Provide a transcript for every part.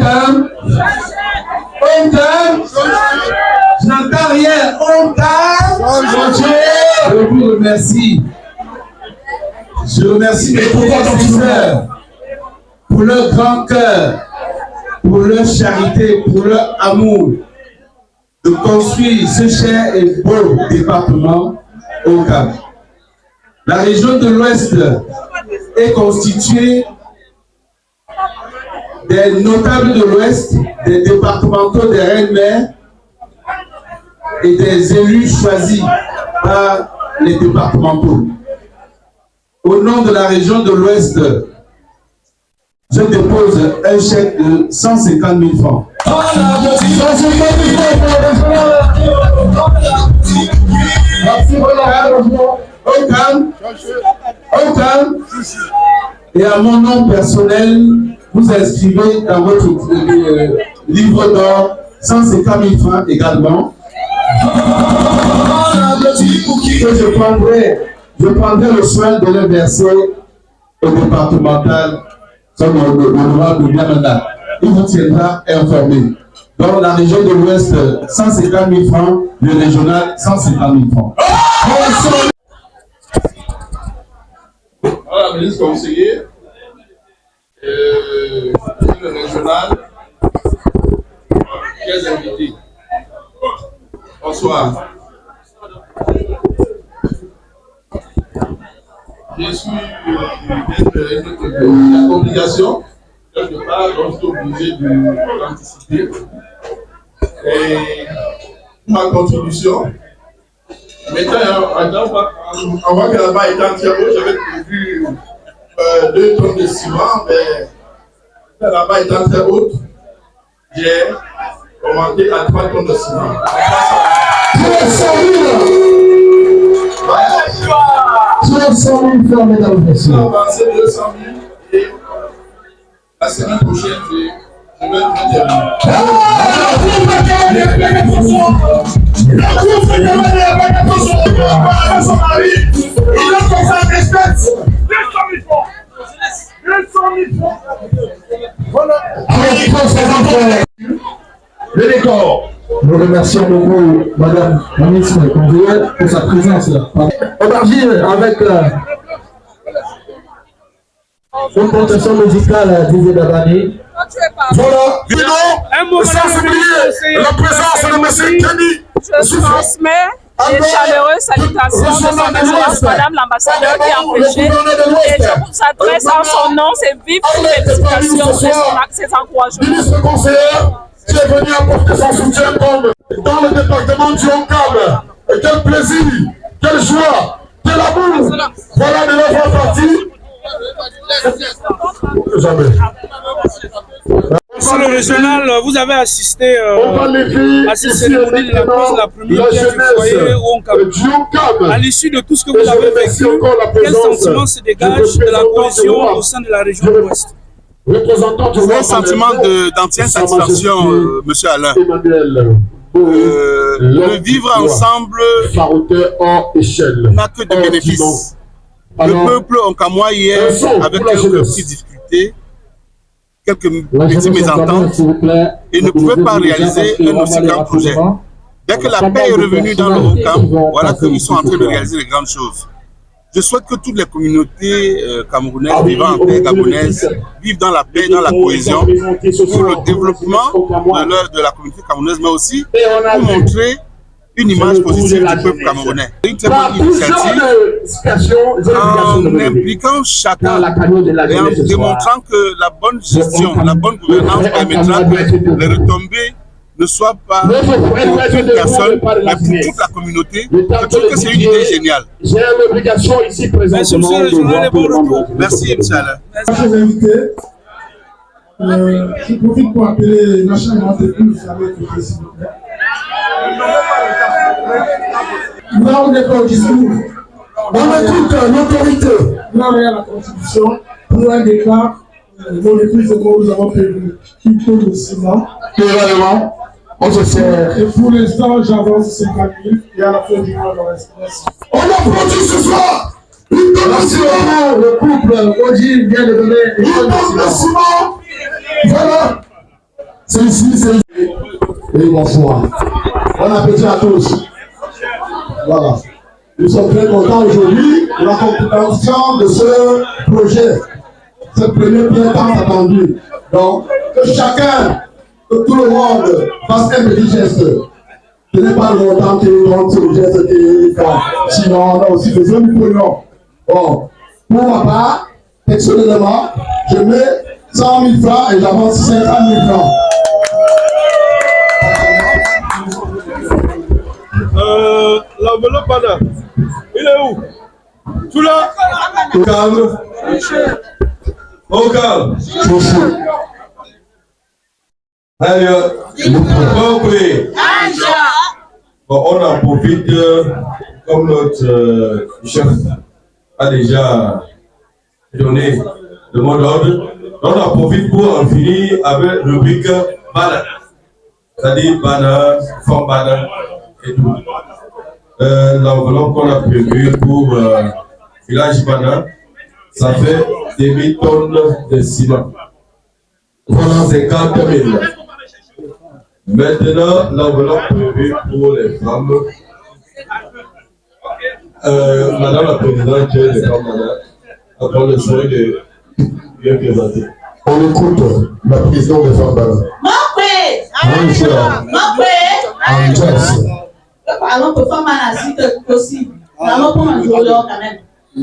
calme. On calme. Je n'entends rien. On calme. Je vous remercie. Je remercie mes frères et sœurs pour leur grand cœur, pour leur charité, pour leur amour de construire ce cher et beau département au Cap. La région de l'Ouest est constituée des notables de l'Ouest, des départementaux, des reines-mères et des élus choisis par les départementaux. Au nom de la région de l'Ouest, je dépose un chèque de 150 000 francs. Au calme. Et à mon nom personnel, vous inscrivez dans votre livre d'or 150 000 francs également. Que je prendrai le soin de le verser au départemental, comme l'honorable Biamanda. Il vous tiendra informé. Dans la région de l'Ouest, 150 000 francs, le régional, 150 000 francs. Voilà, ministre conseiller, le régional, chers invités. Bonsoir. Je suis la obligation, quelque part, donc je suis obligé d'anticiper. Et ma contribution, avant que là-bas était en travaux, j'avais prévu 2 tonnes de ciment, mais là-bas étant très haute, j'ai augmenté à 3 tonnes de ciment. 200 000 francs, mesdames et messieurs. On a avancé 200 000 et la semaine prochaine, je vais le décor. Nous remercions beaucoup Madame la ministre Conviel pour sa présence là. On va agir avec une protection musicale d'Izé Dabani. Voilà, sans oublier la présence de M. Kenny. Je transmets les chaleureuses salutations de son excellence Madame l'ambassadeur qui est empêchée. Et je vous adresse en son nom ses vives félicitations et ses encouragements. Ministre conseillère qui est venu apporter son soutien comme dans le département du Haut-Cap. Et quel plaisir, quelle joie, quel amour. Voilà de leur partie. Jamais. Sur le régional, vous avez assisté à cette cérémonie de la prise de la première pierre du foyer au Cap. À l'issue de tout ce que vous avez vécu, quel sentiment se dégage de la cohésion au sein de la région de l'Ouest? Un sentiment d'entière satisfaction, monsieur Alain. Le vivre ensemble n'a que de bénéfices. Le peuple oncamois hier, avec quelques petites difficultés, quelques petites mésententes, et ne pouvait pas réaliser un aussi grand projet. Dès que la paix est revenue dans le Haut-Cap, voilà qu'ils sont en train de réaliser les grandes choses. Je souhaite que toutes les communautés camerounaises vivant en terre gabonaise vivent dans la paix, dans la cohésion, pour le développement de la communauté camerounaise, mais aussi pour montrer une image positive du peuple camerounais. Une très bonne initiative en impliquant chacun et en démontrant que la bonne gestion, la bonne gouvernance permettra que les retombées ne soient pas pour une personne, mais pour toute la communauté. Je trouve que c'est une idée géniale. J'ai l'obligation ici présente. Merci, M. Alain. Chers invités, je profite pour appeler nationalement de vous savez écouter s'il vous plaît. Là, on n'est pas au discours. On écoute l'autorité. Là, on est à la Constitution pour un déclare dont les prises de mots nous avons prévu qui tourne de ciment. Évidemment, on se sert. Et pour l'instant, j'avance 50 000 et à la fin du mois, on reste. On applaudit ce soir. Merci beaucoup, le couple Oji vient de donner une tonne de ciment. Voilà. C'est ici, c'est ici. Et bonsoir. Bon appétit à tous. Voilà. Nous sommes très contents aujourd'hui de la compréhension de ce projet, ce premier bien tant attendu. Donc, que chacun, que tout le monde fasse un petit geste. Ce n'est pas le montant qui compte, c'est le geste qui compte. Sinon, on a aussi besoin du pognon. Bon, pour ma part, personnellement, je mets 100 000 francs et j'avance 500 000 francs. L'enveloppe, madame. Il est où? Tout là? Au calme. Au calme. Allez, bon, on en profite, comme notre chef a déjà donné le mot d'ordre, on en profite pour en finir avec le rubrique banner. C'est-à-dire banner, fond banner et tout. L'enveloppe qu'on a prévue pour village banner, ça fait 2000 tonnes de ciment. Voilà 50 000. Maintenant, l'enveloppe prévue pour les femmes. Madame la Présidente, les femmes malades, après le soin de bien présenter. On écoute la présidente des femmes malades. Parlons pour femmes malades si c'est possible. Parlons pour un jour quand même. Les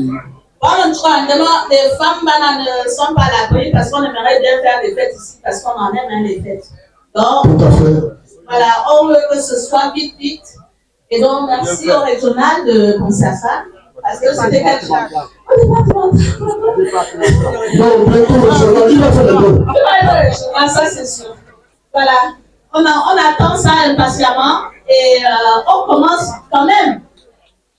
femmes ne sont pas à l'abri parce qu'on aimerait bien faire des fêtes ici, parce qu'on en aime les fêtes. Donc, tout à fait. Voilà, on veut que ce soit vite. Et donc, merci au régional de penser à ça, parce que c'était quelque chose. Ça, c'est sûr. Voilà, on attend ça impatiemment et on commence quand même.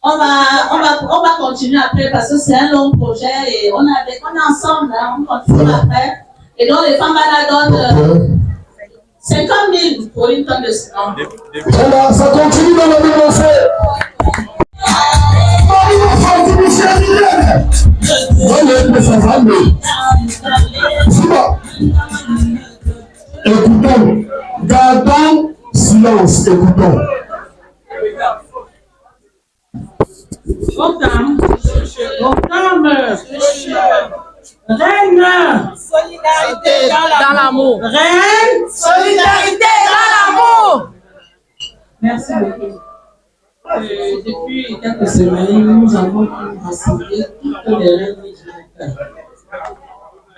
On va continuer après parce que c'est un long projet et on est ensemble, hein, on continue après. Et donc les femmes donnent 50 000 pour une tonne de ciment. Voilà, ça continue dans la dénoncée. Écoutons, gardons silence, écoutons. Au calme. Reine. Solidarité dans l'amour. Reine. Solidarité dans l'amour. Merci beaucoup. Depuis quelques semaines, nous avons rassemblé toutes les reines du Haut-Can.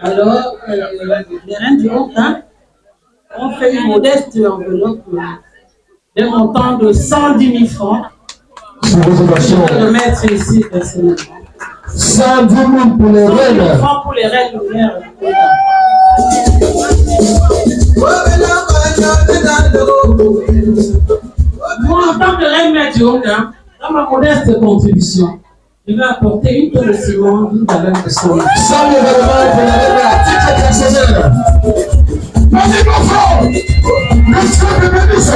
Alors, les reines du Haut-Can ont fait une modeste enveloppe d'un montant de 110 000 francs. Je vais le mettre ici personnellement. 110 000 pour les reines. 110 000 francs pour les reines du Haut-Can. Moi, en tant que reine du Haut-Can, dans ma modeste contribution, je vais apporter une tonne de ciment d'une valeur de 100 000. 100 000 euros pour la reine à titre personnel. Vas-y, mon frère! Monsieur te bénisse,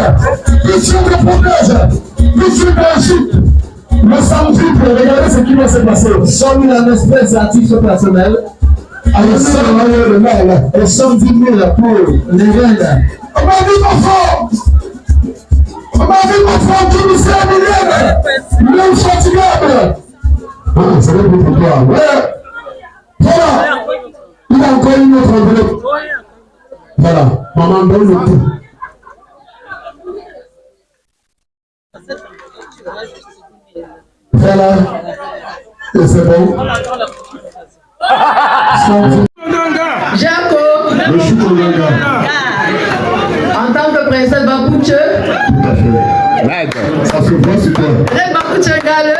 monsieur te protège, monsieur t'agite. Le samedi, regardez ce qui va se passer. 100 000 en espèces à titre personnel. Avec 110 000 pour les reines. On m'a dit, mon frère! On m'a dit, mon frère, tu nous sais, Emilienne! L'infatigable! Ah, c'est vrai pour toi. Ouais! Voilà! Il a encore une autre enveloppe. Voilà, maman donne le tout. Voilà, et c'est bon. Jaco, en tant que princesse Bakouche, ça se voit super. Bakouche Gale,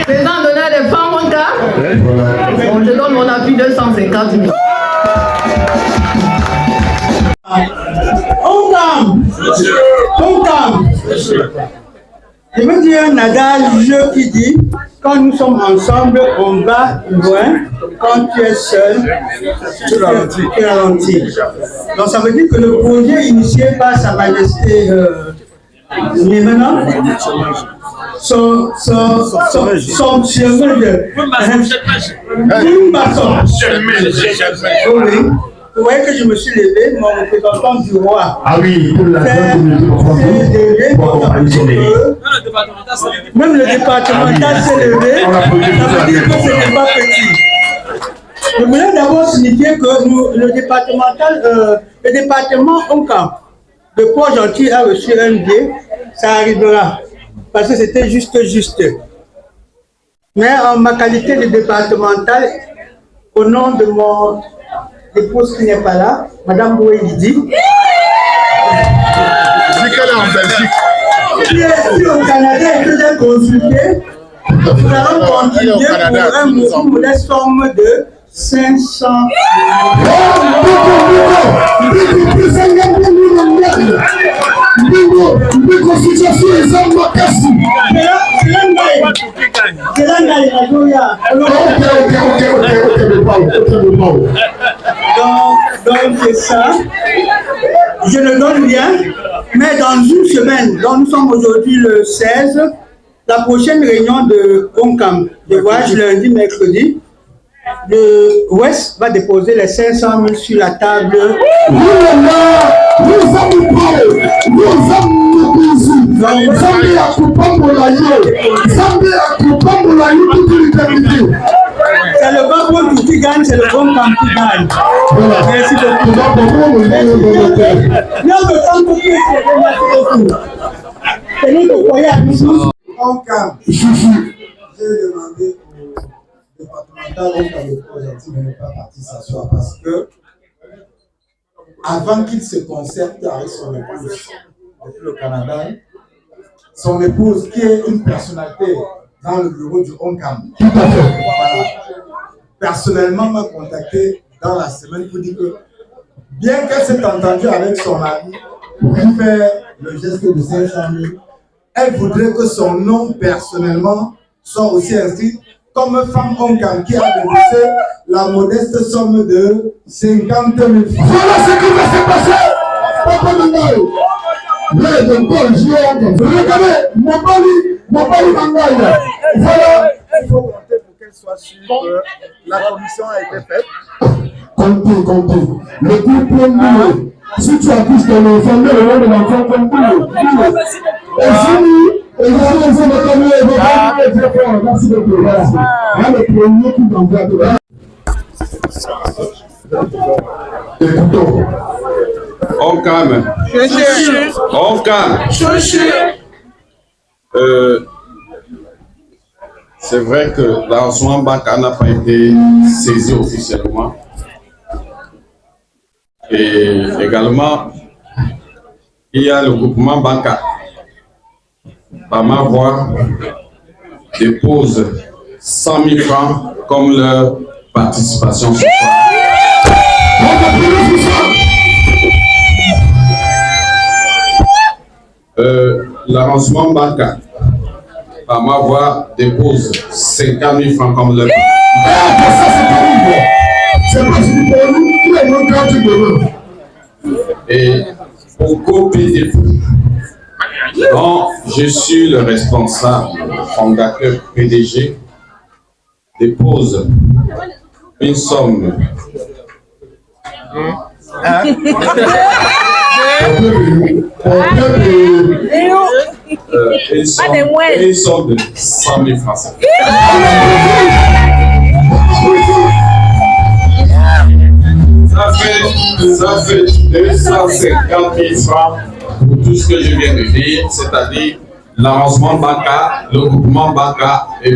président d'honneur des femmes en cas, on te donne mon appui 250 000. On calme. Je veux dire un adage qui dit, quand nous sommes ensemble, on va loin. Quand tu es seul, tu ralentis. Donc ça veut dire que le projet initié par Sa Majesté Némena, son chemin de vous voyez que je me suis levé, mon représentant du roi. Ah oui, pour la communauté. Même le départemental s'est levé, ça veut dire que ce n'est pas petit. Je voulais d'abord signifier que le département Onkam de Port-Gentil a reçu un billet, ça arrivera, parce que c'était juste. Mais en ma qualité de départemental, au nom de mon épouse qui n'est pas là, Madame Boué-Lidi, qui est ici au Canada et que j'ai consulté, nous allons continuer pour une modeste somme de 500 Donc c'est ça. Je ne donne rien, mais dans une semaine, donc nous sommes aujourd'hui le 16, la prochaine réunion de Onkam, de voyage lundi, mercredi, le Ouest va déposer les 500 000 sur la table. C'est le bon qui gagne, c'est le bon camp qui gagne. Merci beaucoup. J'ai demandé au départemental de Port-Gentil de ne pas partir s'asseoir parce que avant qu'il se concerte avec son épouse depuis le Canada, son épouse qui est une personnalité dans le bureau du Onkam, voilà, personnellement m'a contacté dans la semaine pour dire que bien qu'elle s'est entendue avec son mari pour faire le geste de 500 000, elle voudrait que son nom personnellement soit aussi inscrit comme femme Onkam qui a déboursé la modeste somme de 50 000 francs. Voilà ce qui va se passer. Papa Mangaï. Regardez, mon bali Mangaï. Voilà. Il faut compter pour qu'elle soit sûre que la commission a été faite. Comptez. Le groupe premier. Si tu accouches ton enfant, le nom de l'enfant, comptez. Et si les enfants de famille, merci beaucoup. Voilà le premier qui t'envoie de là. Écoutons. On calme. C'est vrai que l'avancement Banca n'a pas été saisi officiellement. Et également, il y a le groupement Banca. Par ma voix, dépose 100 000 francs comme leur participation ce soir. L'avancement Banca, par ma voix, dépose 50 000 francs comme leur participation. Et au COPDF, dont je suis le responsable, fondateur PDG, dépose une somme une somme de 100 000 francs. Ça fait 250 000 francs pour tout ce que je viens de dire, c'est-à-dire l'avancement Banca, le groupement Banca et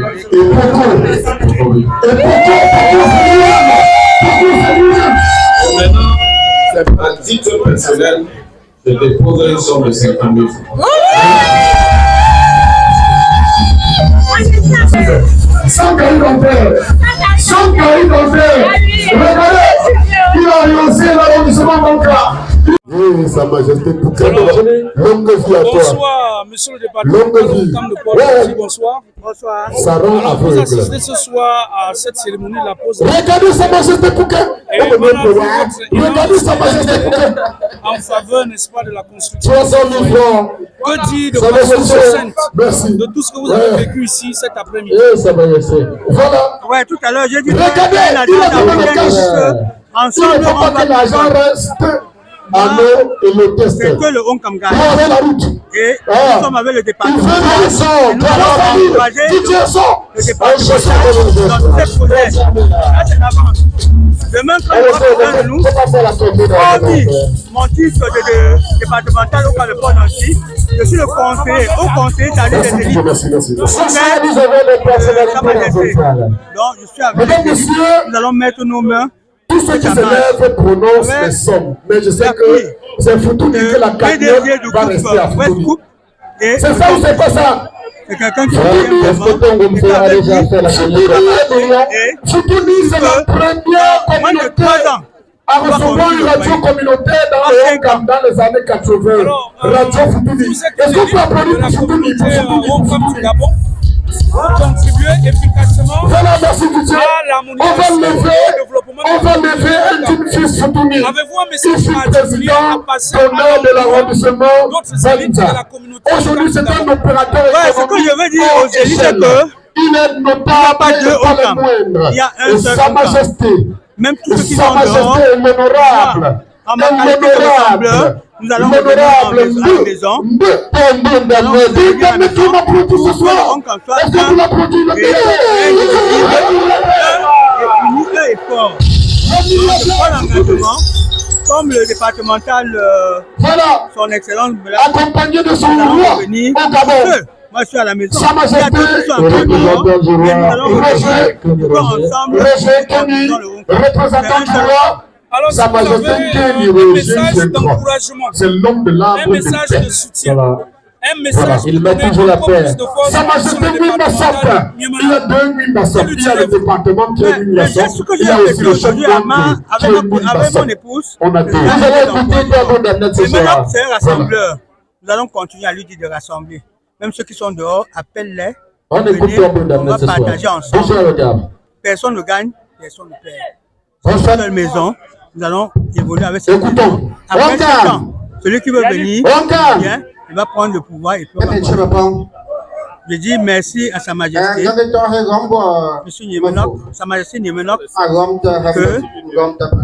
maintenant, à titre personnel, je dépose une somme de 50 000 francs. Sans cahier d'enfer. Regardez, il a annoncé l'arrondissement Banca. Oui, Sa Majesté Pouka. Longue vie à toi. Bonsoir, monsieur le département de Port-Gentil. Bonsoir. Bonsoir. Alors, vous assistez ce soir à cette cérémonie de la pose. Regardez Sa Majesté Pouka. Regardez Sa Majesté Pouka. En faveur, n'est-ce pas, de la construction. 300 000 francs. Que dire de façon succincte de tout ce que vous avez vécu ici cet après-midi? Sa Majesté. Voilà. Ouais, tout à l'heure, j'ai dit. Regardez, il a Il ne faut pas que l'argent reste à l'eau et le test. C'est que le Onkam gagne. Vous avez la route. Et nous sommes avec le département. Il veut des sons. Nous allons encourager le département dans ces projets. Là, c'est l'avance. Demain, quand on va faire de nous, hormis mon titre de départemental au Caléport Nancy, je suis le conseiller, c'est-à-dire des élites. Merci. Donc, je suis avec les élites. Nous allons mettre nos mains. Tous ceux qui se lèvent prononcent les sommes. Mais je sais que c'est Foutouni que la cagnotte va rester à Foutouni. C'est ça ou c'est pas ça? C'est quelqu'un qui Foutouni, c'est la première communauté à recevoir une radio communautaire dans les années 80. Radio Foutouni. Est-ce qu'on peut applaudir pour Foutouni? Contribuer efficacement voilà, merci, à l'harmonisation et au développement on va lever un fils Foutouni. Avez-vous un message particulier à passer de l'arrondissement la communauté? Aujourd'hui, c'est un opérateur économique. Ce que je veux dire aux élites, c'est que il est notable pas de pas le moindre. Il y a un seul Sa Majesté. Même tous ceux qui sont Sa Majesté est l'honorable. En ma qualité de rassembleur, nous allons revenir à la maison. Est-ce que vous l'applaudissez? Et fort. L'engagement, comme le départemental, son excellence, accompagné de son roi au Gabon. Moi, je suis à la maison. Sa Majesté, représentant du roi. Alors, Sa Majesté, un message d'encouragement, c'est l'homme de l'arbre un message de soutien, un message il met toujours la paix. Sa Majesté, il y a 2 000 personnes. Il y a le département qui a 1 000 personnes. Il y a aussi le chef avec mon épouse. On a 2. Vous allez écouter dans ce soir. Maintenant, c'est un rassembleur. Nous allons continuer à lui dire de rassembler. Même ceux qui sont dehors, appelle-les. On écoute on va partager ensemble. Personne ne gagne, personne ne perd. Dans une maison, nous allons évoluer avec cette maison. Après 7 ans, celui qui veut venir, il va prendre le pouvoir et puis je dis merci à Sa Majesté, Monsieur Niemenok, Sa Majesté Niemenok, que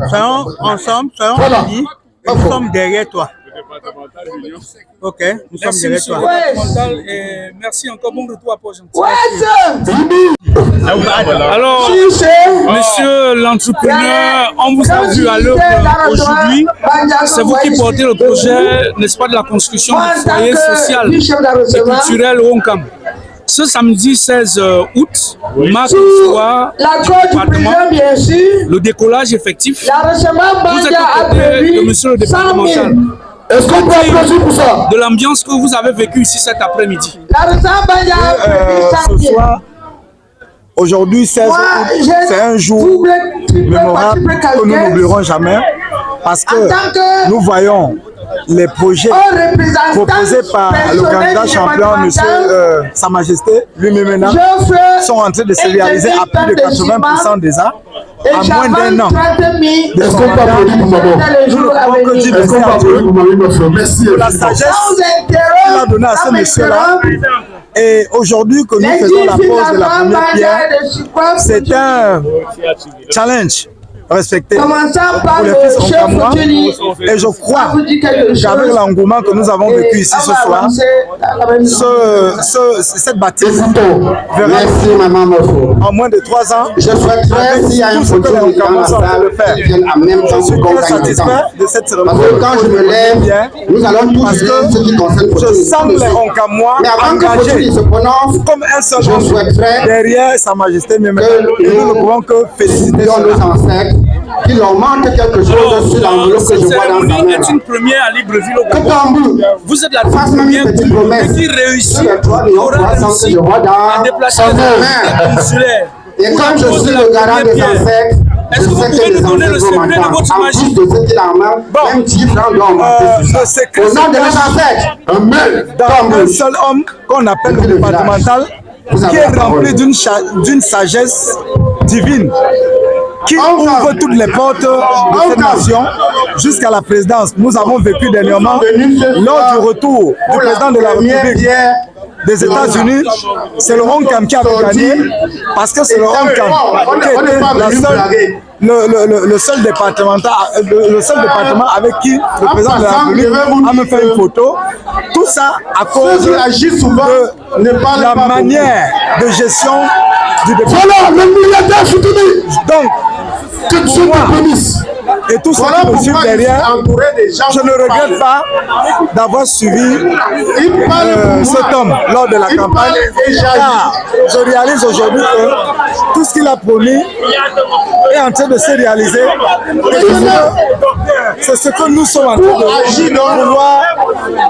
soyons ensemble, soyons unis, et nous sommes derrière toi. Ok, nous sommes derrière toi. Et merci encore, bon retour à Port-Gentil. Alors, monsieur l'entrepreneur, on vous a vu à l'œuvre aujourd'hui. C'est vous qui portez le projet, n'est-ce pas, de la construction du foyer social et culturel au Onkam. Ce samedi 16 août, marque le soir du département, le décollage effectif. Vous êtes aux côtés de monsieur le départemental. Est-ce qu'on peut applaudir pour ça? De l'ambiance que vous avez vécue ici cet après-midi. Ce soir, aujourd'hui 16 août, c'est un jour mémorable que nous n'oublierons jamais parce que nous voyons les projets proposés par le candidat champion, monsieur Sa Majesté, lui-même, sont en train de se réaliser à plus de 80% déjà. À moins d'un an. Est-ce qu'on peut applaudir pour Maman? Est-ce qu'on peut applaudir pour Maman? Merci. La sagesse qu'il a donnée à ce monsieur-là. Et aujourd'hui que nous faisons la pose de la première pierre, c'est un challenge respecté pour les fils onkamois. Et je crois qu'avec l'engouement que nous avons vécu ici ce soir, cette bâtisse verra en moins de 3 ans, je souhaiterais s'il y a un photo je suis très satisfait de cette cérémonie. Quand je me lève, nous allons tous dire ce qui concerne je sens les onkamois engagés comme un seul homme derrière Sa Majesté même. Et nous ne pouvons que féliciter nos ancêtres. Il leur manque quelque chose sur l'enveloppe que je vois dans sa main. C'est une première à Libreville au Gabon. Vous êtes la première qui réussit à déplacer les consulaires. Et comme je suis le garant des ancêtres, est-ce que vous pouvez nous donner le secret de votre magie? Même 10 francs d'homme. Au nom de nos ancêtres. Un seul homme qu'on appelle le départemental, qui est rempli d'une sagesse divine. qui ouvre toutes les portes de cette nation jusqu'à la présidence. Nous avons vécu dernièrement, lors du retour du président de la République des États-Unis, c'est le ONCAM qui avait gagné, parce que c'est le ONCAM qui était le seul département avec qui le président de la République a me fait une photo. Tout ça à cause de la manière de gestion du département. Voilà, le milliardaire soutenu. Donc, pour moi, et tout ça qui me suit derrière, je ne regrette pas d'avoir suivi cet homme lors de la campagne, car je réalise aujourd'hui que tout ce qu'il a promis est en train de se réaliser. C'est ce que nous sommes en train de vouloir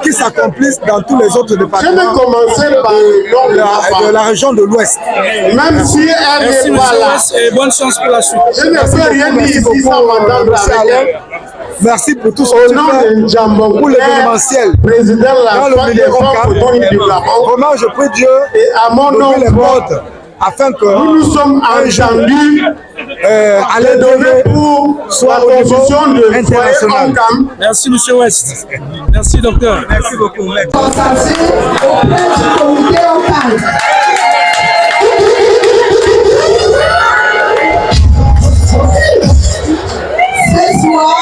qu'il s'accomplisse dans tous les autres départements de la région de l'Ouest. Même si elle n'est pas là. Et bonne chance pour la suite. Je ne peux rien dire ici sans m'entendre avec elle. Merci pour tout ce que tu fais pour l'événementiel. Dans le milieu vraiment, je prie Dieu et à mon nom les portes afin que nous sommes entendus à l'aider pour soit au niveau international. Merci, M. West. Merci, docteur. Merci beaucoup. Ce soir,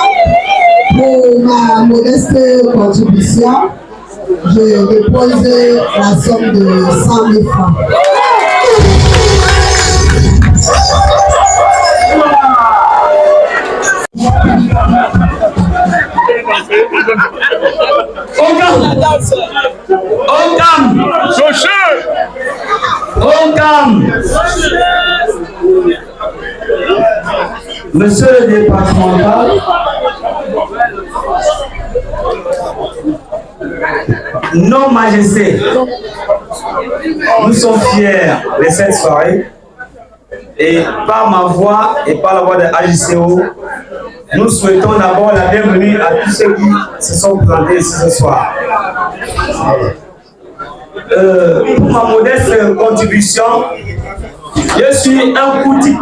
pour ma modeste contribution, je dépose la somme de 100 000 francs. Monsieur le départemental, nos majestés, nous sommes fiers de cette soirée et par ma voix et par la voix de AJCO, nous souhaitons d'abord la bienvenue à tous ceux qui se sont présentés ici ce soir. Pour ma modeste contribution, je suis un petit,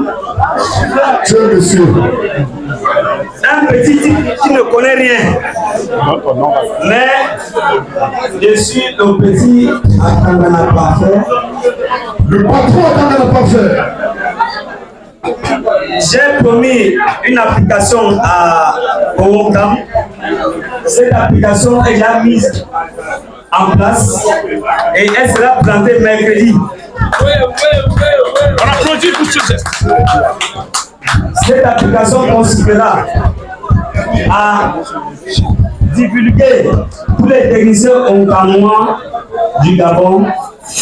un petit type qui ne connaît rien, mais je suis le petit Atangana Parfait. Le patron Atangana Parfait. J'ai promis une application à ONCAM. Cette application est déjà mise en place et elle sera présentée mercredi. On applaudit pour ce geste. Cette application consistera à divulguer tous les techniciens oncamois du Gabon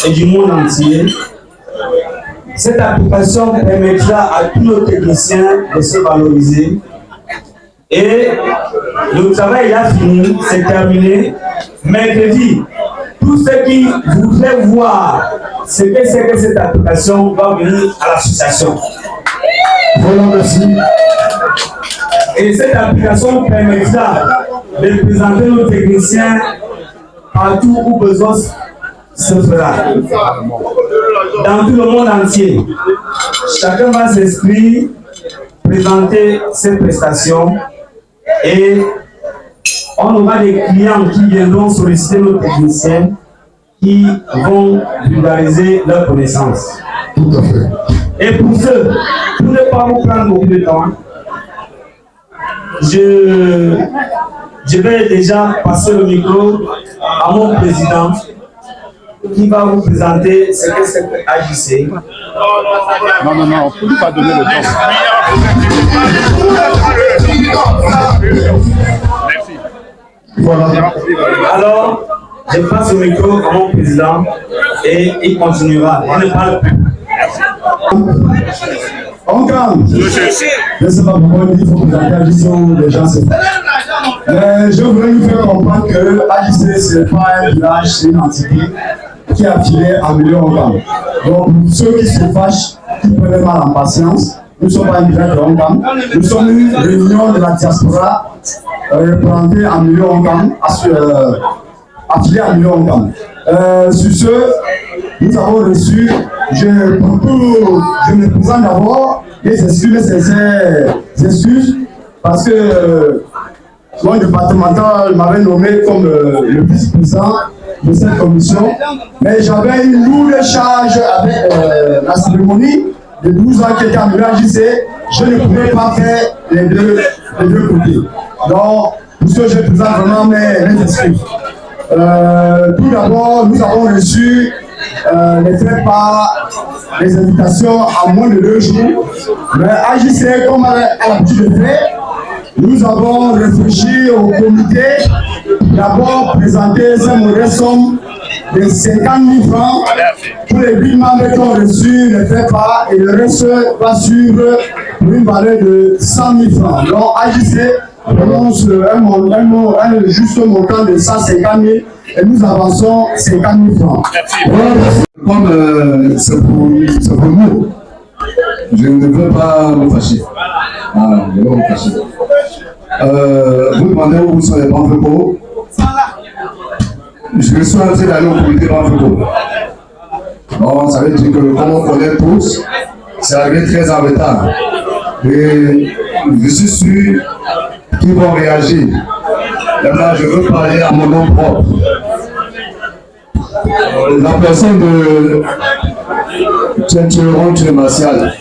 et du monde entier. Cette application permettra à tous nos techniciens de se valoriser. Et le travail est fini, c'est terminé. Mercredi, tous ceux qui voudraient voir ce que c'est que cette application va venir à l'association. Voilà, merci. Et cette application permettra de présenter nos techniciens partout où besoin se fera. Dans tout le monde entier, chacun va s'inscrire, présenter ses prestations et on aura des clients qui viendront solliciter nos techniciens qui vont vulgariser leurs connaissances. Tout à fait. Et pour ce, pour ne pas vous prendre beaucoup de temps, je vais déjà passer le micro à mon président qui va vous présenter ce que c'est que AJC. Non, on ne peut pas donner le temps. Merci. Voilà. Alors, je passe le micro à mon président et il continuera. On ne parle plus. ONCAM, je ne sais pas pourquoi il faut présenter AJC où les gens se font. Mais je voudrais vous faire comprendre que AJC, ce n'est pas un village, c'est une entité qui est affiliée à milieu ONCAM. Donc, ceux qui se fâchent, qui prennent mal en patience, nous ne sommes pas un village de ONCAM, nous sommes une réunion de la diaspora représentée en milieu ONCAM, affiliée à milieu ONCAM. Sur ce, nous avons reçu, je me présente d'abord, les excuses parce que mon départemental m'avait nommé comme le vice-président de cette commission, mais j'avais une lourde charge avec la cérémonie de 12 ans qui était arrivée à JC. Je ne pouvais pas faire les deux côtés. Donc, pour ce je présente vraiment mes excuses. Tout d'abord, nous avons reçu les faits par les invitations en moins de 2 jours. Mais AJC, comme à l'habitude de faire, nous avons réfléchi au comité, d'abord présenter cette modeste somme de 50 000 francs pour les 8 membres qui ont reçu les faits par et le reste va suivre pour une valeur de 100 000 francs. Donc AJC prononce un juste montant de 150 000 et nous avançons 50 000 francs. Comme c'est pour nous, je ne veux pas me fâcher. Voilà, je ne veux pas me fâcher. Vous demandez où sont les Banfeco. Je suis en train d'aller au comité Banfeco. Bon, ça veut dire que, comme on connaît tous, c'est arrivé très en retard. Et je suis sûr qu'ils vont réagir. Maintenant, je veux parler à mon nom propre. La personne de Tchétcheron Tchémartial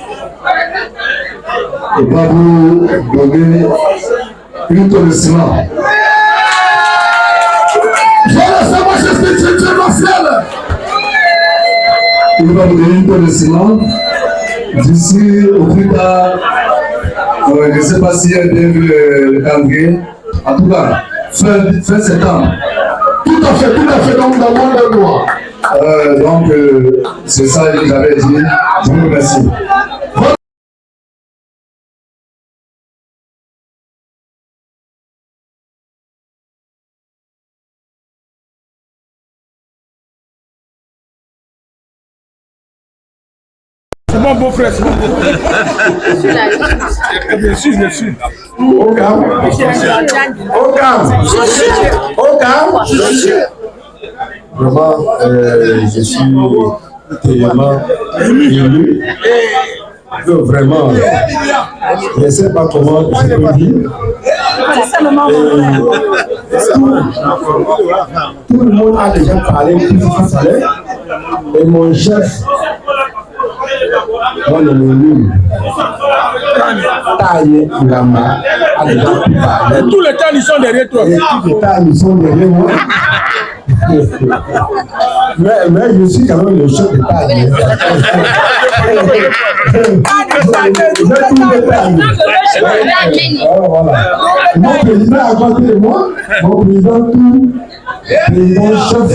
va vous donner une tonne de ciment. Il va vous donner une tonne de ciment. D'ici au plus tard, je ne sais pas si elle a bien vu le calendrier. En tout cas, fin septembre. Tout à fait, donc dans moins d'un mois. Donc, c'est ça que j'avais dit. Je vous remercie. C'est mon beau-frère, c'est mon beau-frère. Bien sûr, bien sûr. Au calme. Vraiment, je suis tellement ému. Vraiment, je ne sais pas comment je peux dire. Tout le monde a déjà parlé de tout ce qu'il fallait. Et mon chef, mon ennemi, Taïe Ngama, a déjà parlé. Tous les temps, ils sont derrière toi. Et tous les temps, ils sont derrière moi. Mais je suis quand même le chef de Taïe. Mon président à côté de moi, mon président tout, président chef.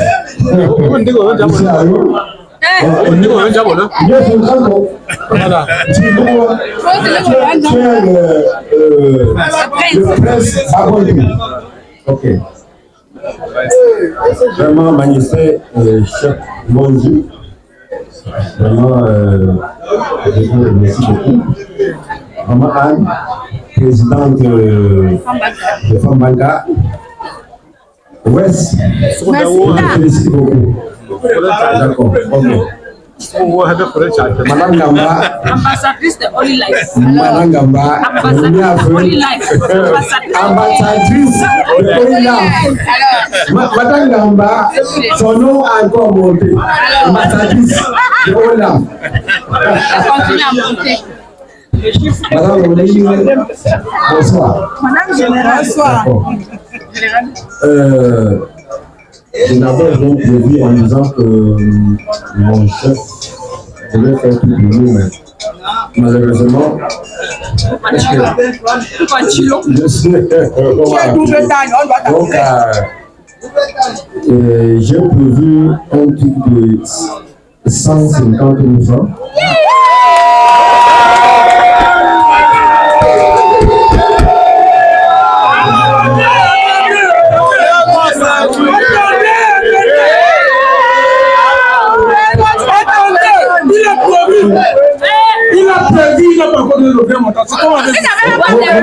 Le prince abonné. Ok. Vraiment magnifique, chef Monzi. Vraiment, je vous remercie beaucoup. Maman Anne, présidente de Fambanka. West, je vous félicite beaucoup. D'accord, ok. Madame Gamba, ambassadrice de Holy Life. Madame Gamba, Ambassadrice de Holy Life. ambassadrice de Holy Life. Madame Gamba, son nom a encore monté. Ambassadrice de Holy Life. Elle continue à monter. Madame Gamba, bonsoir. Madame Générale, bonsoir. Je n'avais donc prévu en disant que mon chef devait faire tout pour nous, mais malheureusement, je suis donc j'ai prévu un truc de 150 000 francs. Il a prévu, il n'a pas encore donné le vrai montant. C'est comme avec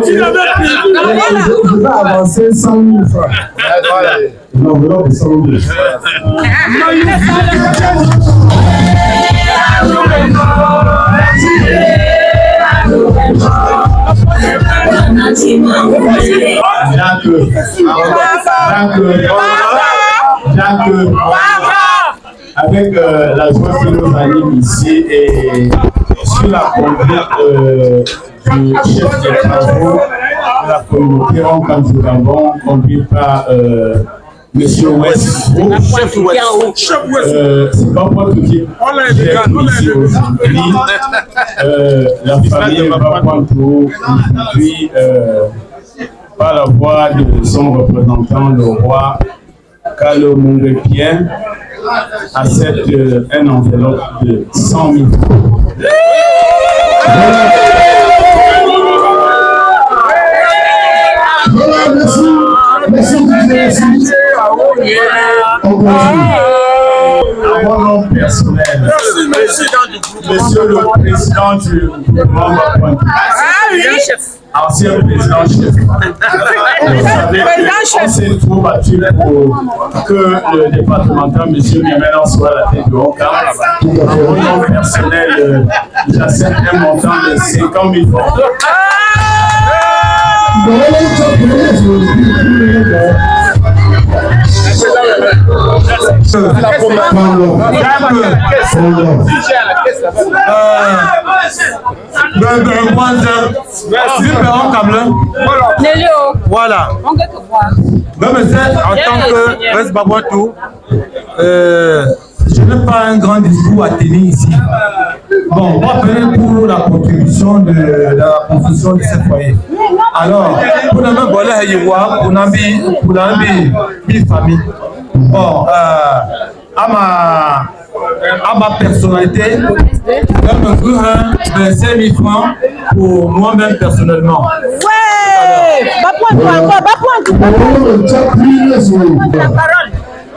Je vais avancer 100 000 francs. L'enveloppe de 100 000 francs. avec la joie qui nous anime ici et sur la conduite du chef des travaux de la communauté quand nous avons conduit par Monsieur West, chef West, c'est pas moi qui ici aujourd'hui. La famille va prendre aujourd'hui par la voix de son représentant, le roi Carlo Mungepien, accepte un enveloppe de 100 000 francs. Merci. Avant nom personnel, Monsieur le Président du gouvernement, ancien président chef. Vous savez, on s'est trop battu pour que le départemental, M. Guémenon, soit à la tête du Honkam. À mon nom personnel, j'accepte un montant de 50 000 francs. Voilà. En tant que West Babouatou, je n'ai pas un grand discours à tenir ici. Bon, moi, pour la contribution de la construction de ce foyer. Alors, pour la même volet, pour la famille. Bon, à ma personnalité, je me veux 25 000 francs pour moi-même personnellement. Ouais!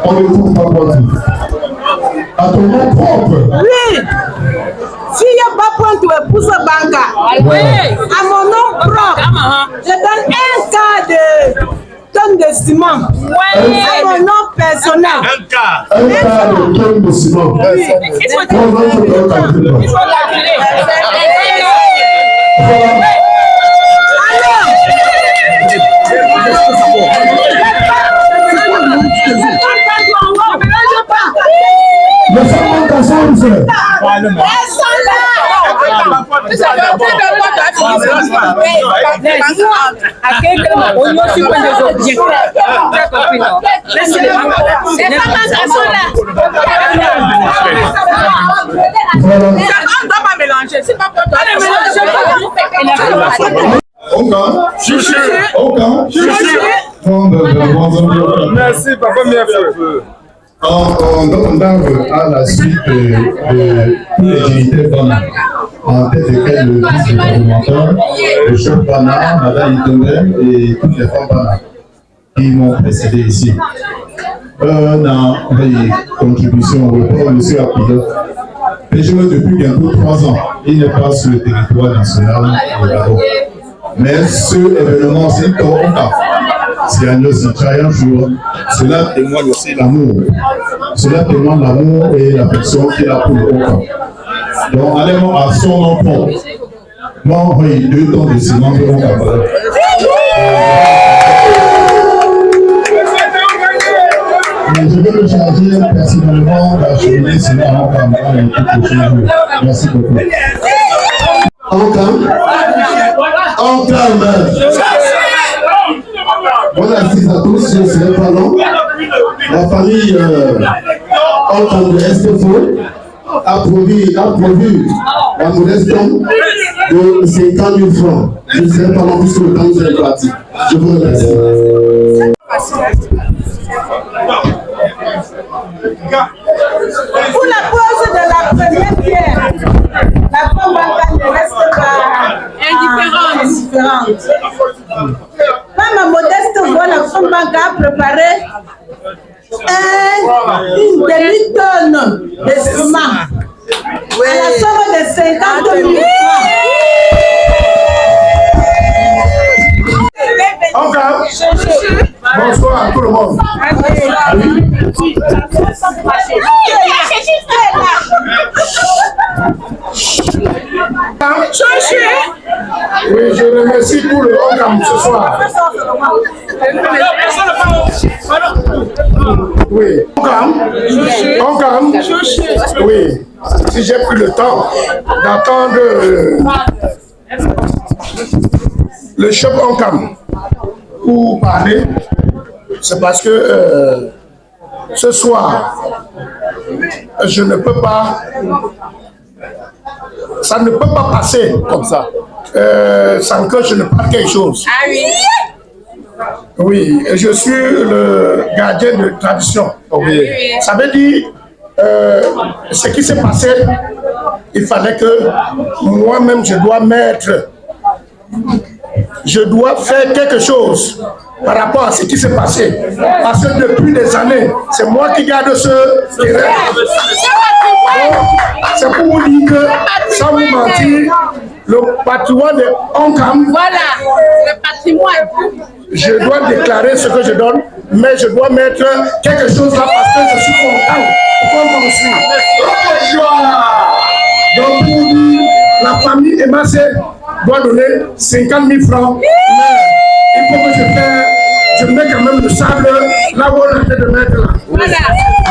On ne trouve pas quoi dire. À ton nom propre. Oui. Si il n'y a pas point de pousse banca. Oui. À mon nom propre. Je donne un cas de tonne de ciment. Oui. À mon nom personnel. Un cas de tonne de ciment. Oui. Il faut calculer. Merci, papa, on demande à la suite de tous les dignitaires Bana, en tête desquels le vice-parlementaire, le chef Bana, Madame Itonde et toutes les femmes Bana qui m'ont précédé ici. Dans les contributions au report, je suis à pilote. Et je veux depuis bientôt 3 ans. Il n'est pas sur le territoire national de Gabon. Mais ce événement, c'est un cas. C'est un jour. Cela témoigne aussi l'amour. Cela témoigne l'amour et l'affection qu'il a pour le Oka. Donc, allez-moi à son enfant. Moi, oui, 2 tonnes de ciment de mon cabaret. Je vais le charger personnellement d'acheminer cela en caméra et tout prochain jour. Merci beaucoup. En calme. Voilà, c'est à tous, je ne serai pas long. La famille de STFO a produit la modeste somme de 50 000 francs. Je ne serai pas long puisque le temps nous est parti. Je vous remercie. Pour la pose de la première pierre, la femme bancaire ne reste pas indifférente. Ma modeste voix, la femme bancaire a préparé une demi-tonne de ciment à la somme de 50 000 francs. Bonsoir à tout le monde. Oui, je remercie tout le Oncam ce soir. Oui, Oncam, oui, si j'ai pris le temps d'attendre le chef Oncam pour parler, c'est parce que ce soir, je ne peux pas, ça ne peut pas passer comme ça, sans que je ne parle quelque chose. Ah oui? Oui, je suis le gardien de tradition. Oui. Ça veut dire, ce qui s'est passé, il fallait que moi-même, je dois faire quelque chose par rapport à ce qui s'est passé. Parce que depuis des années, c'est moi qui garde ce terrain. C'est pour vous dire que, sans vous mentir, le patrimoine de Oncam, voilà, le patrimoine. Je dois déclarer ce que je donne, mais je dois mettre quelque chose là parce que je suis content. Donc, pour vous dire, la famille Emassé doit donner 50 000 francs. Mais il faut que je mette quand même le sable là où on a fait de mettre là. Voilà.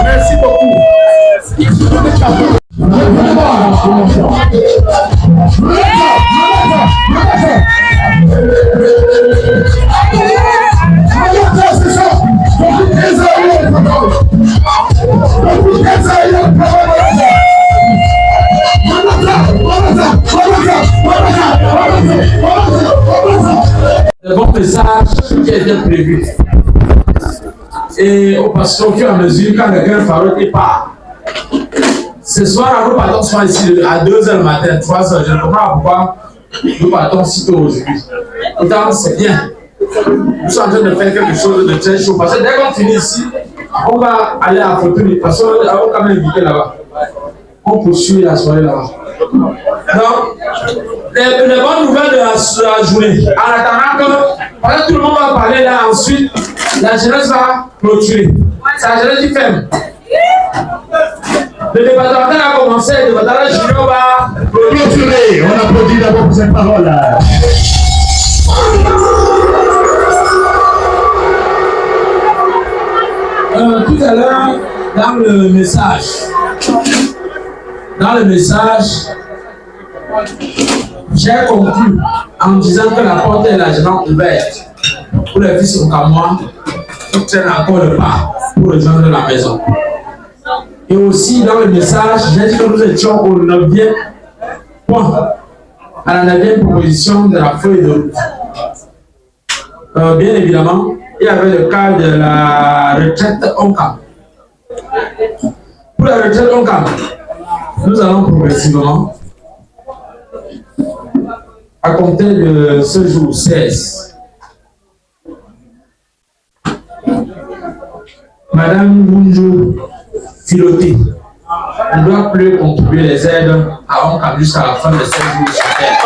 Merci beaucoup. Le bon message qui a été prévu. Et parce qu'au fur et à mesure, quand le grand Farouk part, ce soir, nous partons souvent ici à 2h du matin, 3h. Je ne comprends pas pourquoi nous partons si tôt aujourd'hui. Pourtant, c'est bien. Nous sommes en train de faire quelque chose de très chaud. Parce que dès qu'on finit ici, on va aller à Fortuny. Parce qu'on va quand même inviter là-bas. On poursuit la soirée là-bas. Donc, les bonnes nouvelles de la journée. En attendant que, pendant que tout le monde va parler là, ensuite, la jeunesse va clôturer. C'est la jeunesse qui ferme. Le départemental a commencé, le départemental junior va clôturer. On applaudit d'abord pour cette parole là. Tout à l'heure, dans le message, j'ai conclu en disant que la porte est largement ouverte pour les fils Onkamois qui traînent encore le pas pour rejoindre la maison. Et aussi dans le message, j'ai dit que nous étions au 9e point, à la 9e proposition de la feuille de route. Bien évidemment, il y avait le cas de la retraite Oncam. Pour la retraite Oncam, nous allons progressivement, à compter de ce jour 16, Madame Mounjou Filoté ne doit plus contribuer les aides à Oncam jusqu'à la fin de 16 jours sur terre.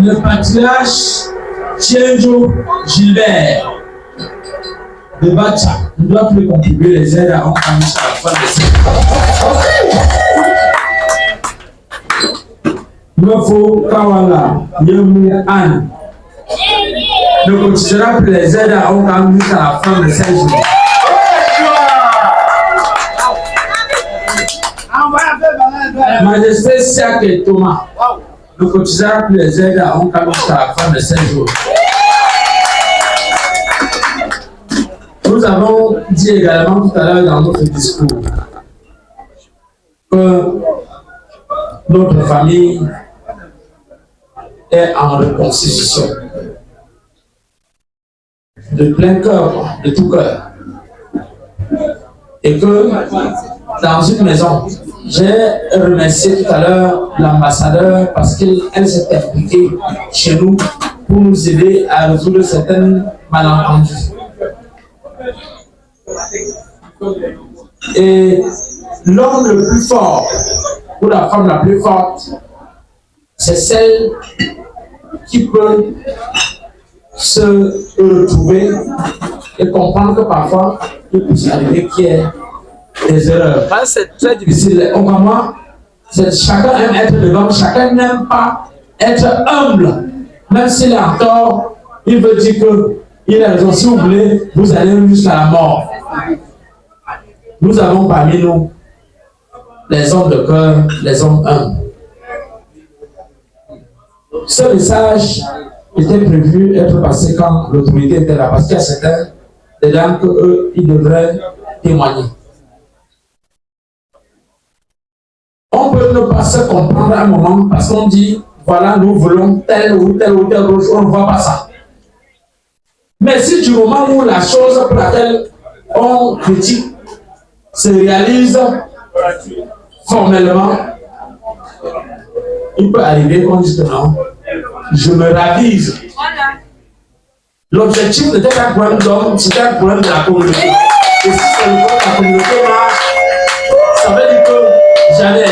Le patriarche Tienjo Gilbert de Bacha ne doit plus contribuer les aides à Oncam jusqu'à la fin de cette année. Nofo Kawala Yemu Anne ne cotisera plus les aides à Oncam jusqu'à la fin de 16 jours. Majesté Siak Thomas ne cotisera plus les aides à Oncam jusqu'à la fin de 16 jours. Nous avons dit également tout à l'heure dans notre discours que notre famille est en reconstitution de plein cœur, de tout cœur. Et que dans une maison, j'ai remercié tout à l'heure l'ambassadeur parce qu'elle s'est impliquée chez nous pour nous aider à résoudre certaines malentendus. Et l'homme le plus fort ou la femme la plus forte, c'est celle qui peut se retrouver et comprendre que parfois il peut arriver qu'il y ait des erreurs. C'est très difficile. Au moment, chacun aime être devant, chacun n'aime pas être humble. Même s'il est en tort, il veut dire qu'il a raison. Si vous voulez, vous allez jusqu'à la mort. Nous avons parmi nous les hommes de cœur, les hommes humbles. Ce message était prévu être passé quand l'autorité était là, parce qu'il y a certains des dames qu'eux, ils devraient témoigner. On peut ne pas se comprendre à un moment parce qu'on dit, voilà, nous voulons telle ou telle ou telle chose, on ne voit pas ça. Mais si du moment où la chose pour laquelle on critique se réalise formellement, il peut arriver qu'on dise que non, je me ravise. L'objectif n'était pas un problème d'homme, c'était un problème de la communauté. Et si c'est le problème de la communauté, ça veut dire que jamais.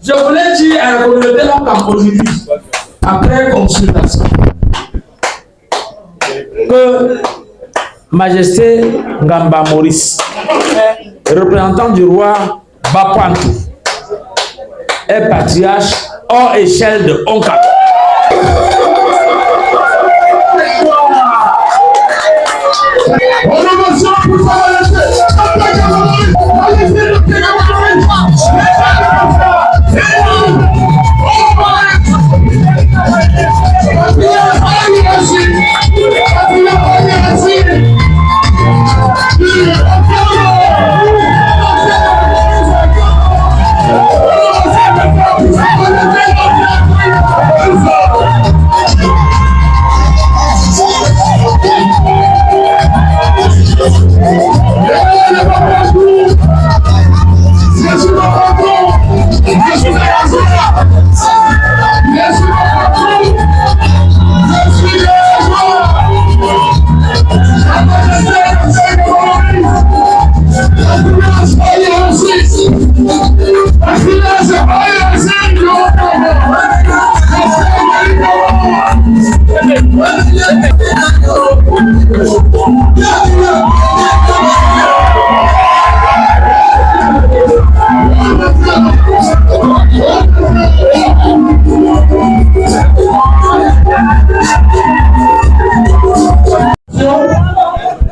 Je voulais dire à la communauté aujourd'hui, après consultation, que Majesté Ngamba Maurice, représentant du roi Bapouantou, est patriarche hors échelle de Onka.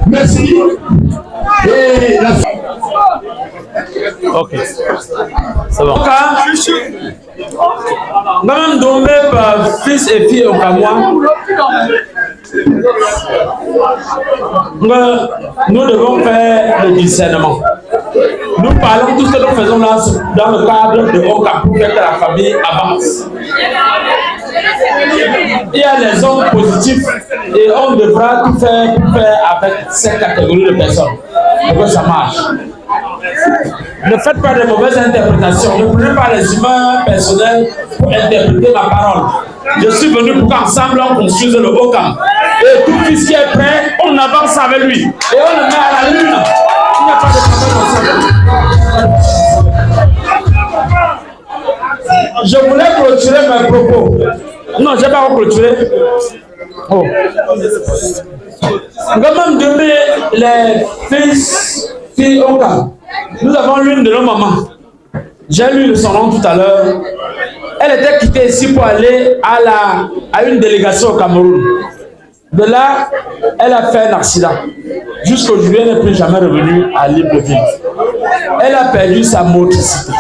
Merci. Et la... Ok. C'est bon. Même Dombe, fils et fille au Cameroun, nous devons faire le discernement. Nous parlons tout ce que nous faisons là dans le cadre de Oka pour faire que la famille avance. Il y a les hommes positifs et on devra tout faire pour faire avec cette catégorie de personnes pour que ça marche. Ne faites pas de mauvaises interprétations. Ne prenez pas les humains personnels pour interpréter ma parole. Je suis venu pour qu'ensemble on construise le Okam. Et tout fils qui est prêt, on avance avec lui. Et on le met à la lune. Il n'y a pas de problème ensemble. Je voulais clôturer mes propos. Non, je n'ai pas clôturé. Oh. Comment donner les fils filles Okam? Nous avons l'une de nos mamans. J'ai lu son nom tout à l'heure. Elle était quittée ici pour aller à une délégation au Cameroun. De là, elle a fait un accident. Jusqu'aujourd'hui, elle n'est plus jamais revenue à Libreville. Elle a perdu sa motricité.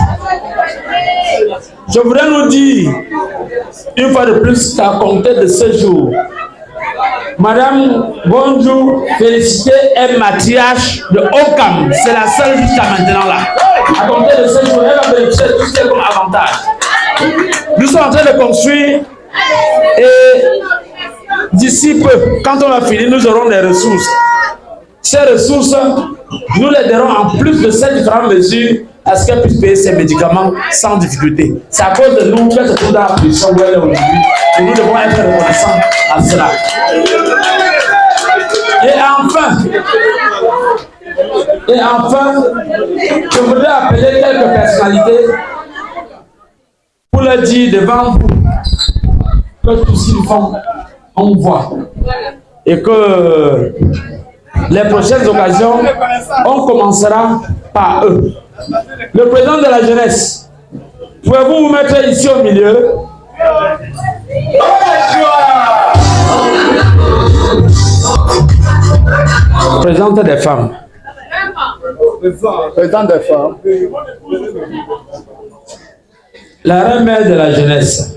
Je voudrais nous dire, une fois de plus, qu'à compter de ce jour, Madame Bonjour, félicité est matriarche de Okam. C'est la seule jusqu'à maintenant là. À compter de ce jour, elle va bénéficier de tout ce qui est comme avantage. Nous sommes en train de construire et d'ici peu, quand on va finir, nous aurons des ressources. Ces ressources, nous les donnerons en plus de ces différentes mesures à ce qu'elle puisse payer ses médicaments sans difficulté. C'est à cause de nous qu'elle se trouve dans la position où elle est aujourd'hui. Et nous devons être reconnaissants à cela. Et enfin, je voudrais appeler quelques personnalités pour leur dire devant vous que tout ce qu'ils font, on voit. Et que les prochaines occasions, on commencera par eux. Le président de la jeunesse, pouvez-vous vous mettre ici au milieu? Présidente des femmes. Président des femmes. La reine mère de la jeunesse.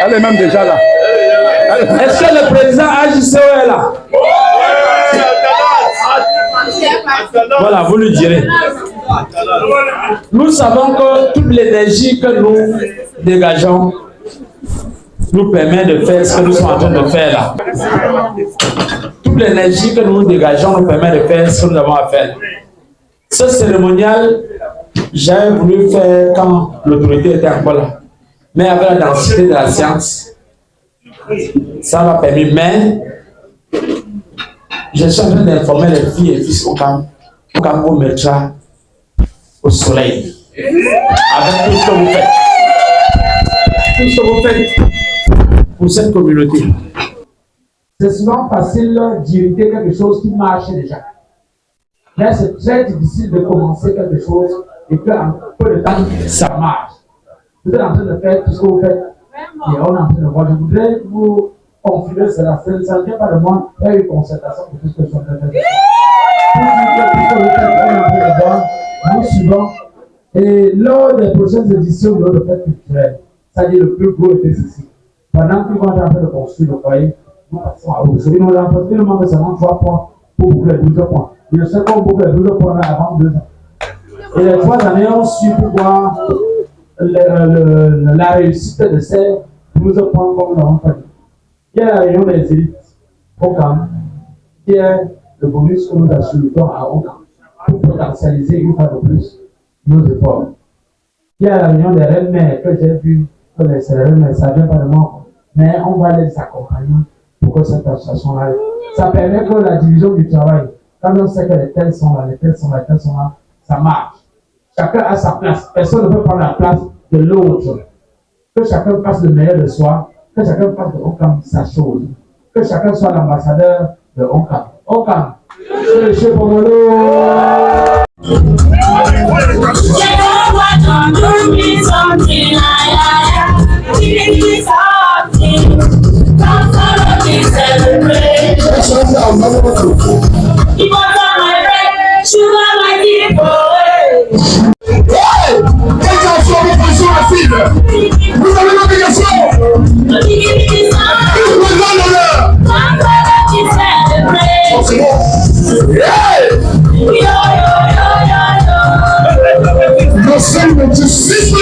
Elle est même déjà là. Est-ce que le président AJCO est là? Voilà, vous lui direz. Nous savons que toute l'énergie que nous dégageons nous permet de faire ce que nous sommes en train de faire là. Toute l'énergie que nous dégageons nous permet de faire ce que nous avons à faire. Ce cérémonial, j'ai voulu faire quand l'autorité était encore là. Mais avec la densité de la science, ça m'a permis. Mais je suis en train d'informer les filles et fils au camp. Au camp, on mettra au soleil. Avec tout ce que vous faites. Tout ce que vous faites pour cette communauté. C'est souvent facile d'irriter quelque chose qui marche déjà. Là, c'est très difficile de commencer quelque chose et qu'en peu de temps, ça marche. Vous êtes en train de faire tout ce que vous faites. Et on est en train de voir. Je voudrais vous confirmer cela. Ça ne vient pas de moi. Il y a une concertation pour tout ce que je suis en train de faire. Pour dire que tout ce que vous faites, on est en train de voir. Nous suivons. Et lors des prochaines éditions de notre fête culturelle, ça dit le plus gros était ceci. Pendant que nous sommes en train de construire le foyer, nous passons à Aujourd'hui, nous avons construit le monde de seulement 3 points pour boucler 12 points. Et le seul qu'on boucle 12 points là avant 2 ans. Et les 3 années, on suit pour voir la réussite de ces 12 points comme nous l'avons fait. Il y a la réunion des élites au camp, qui est le bonus que nous assurons à Ocam pour potentialiser une fois de plus nos efforts. Il y a la réunion des reines mères que j'ai vu, que les reines mères, ça ne vient pas de moi, mais on va les accompagner pour que cette association aille. Ça permet que la division du travail, quand on sait que les tels sont là, les tels sont là, les tels sont là, ça marche. Chacun a sa place. Personne ne peut prendre la place de l'autre. Que chacun fasse le meilleur de soi, que chacun fasse de Ocam sa chose. Que chacun soit l'ambassadeur de Ocam. Ocam, c'est le chef Pomolo. Vous avez l'obligation. Le seul de justice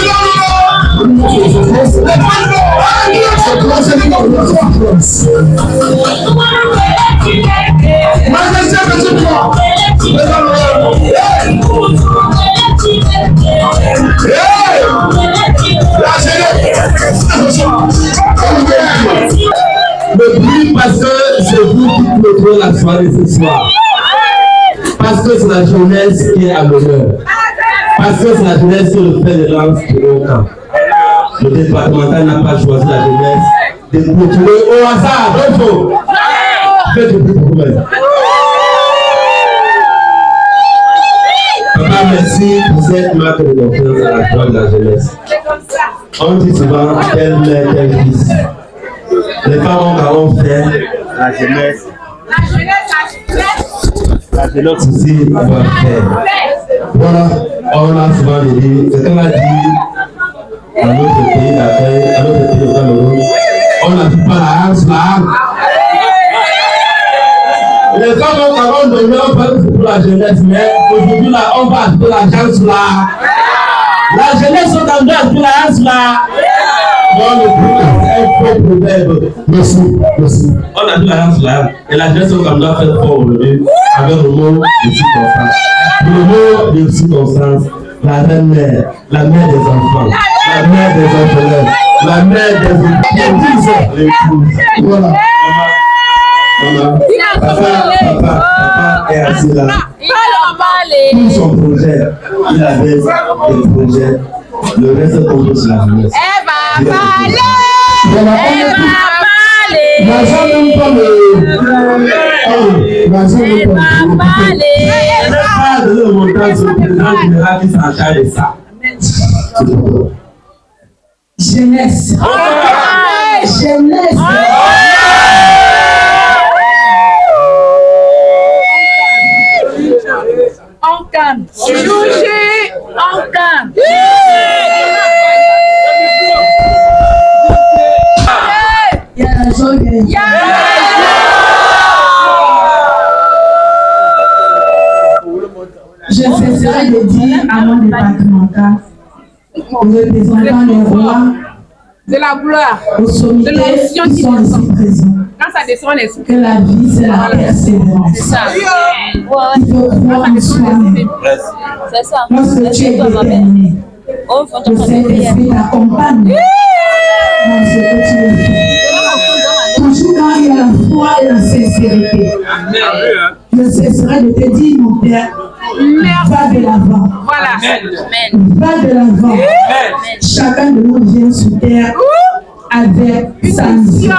Le bruit parce que je vous dis la soirée ce soir. Parce que c'est la jeunesse qui est à l'honneur. Parce que c'est la jeunesse qui est le fait de lance de l'Ocam. Le départemental n'a pas choisi la jeunesse de clôturer au hasard. Bravo! Faites le bruit pour vous-même. Papa, merci pour cette marque de confiance à la foi de la jeunesse. On dit souvent quelle mère, quel fils. Les parents ont fait la jeunesse. La jeunesse aussi va faire. Voilà, on a souvent dit, quelqu'un a dit à notre pays d'accueil, à notre pays au Cameroun, on n'a plus pas la hanche là. Les femmes ont donné un peu pour la jeunesse, mais aujourd'hui là, on va acheter la chance là. La jeunesse est en train de la hanche là. Non, le faux proverbe. Merci, merci. On a vu la hanche là, et la jeunesse est comme là fait fort aujourd'hui, avec le mot de circonstance. Le mot de circonstance, la reine mère, la mère des enfants, la mère des orphelins, la mère des épouses. Voilà. Papa est assis là. Tout son projet, il avait des projets. Le reste tombe sur la jeunesse. de montant sur le président général qui s'en charge de ça. Jeunesse. Jeunesse. On calme. Touché. On calme. Je cesserai de dire à mon départemental, représentant les rois, de la gloire, aux sommités qui sont ici présents. Quand ça descend, les que la vie, c'est la persévérance. C'est ça. Il faut croire en soi-même. C'est ça. Lorsque tu es déterminé, le Saint-Esprit t'accompagne dans ce que tu veux faire. Toujours quand il y a la foi et la sincérité. Je cesserai de te dire, mon Père, va de l'avant. Voilà. Va de l'avant. Chacun de nous vient sur terre avec sa mission.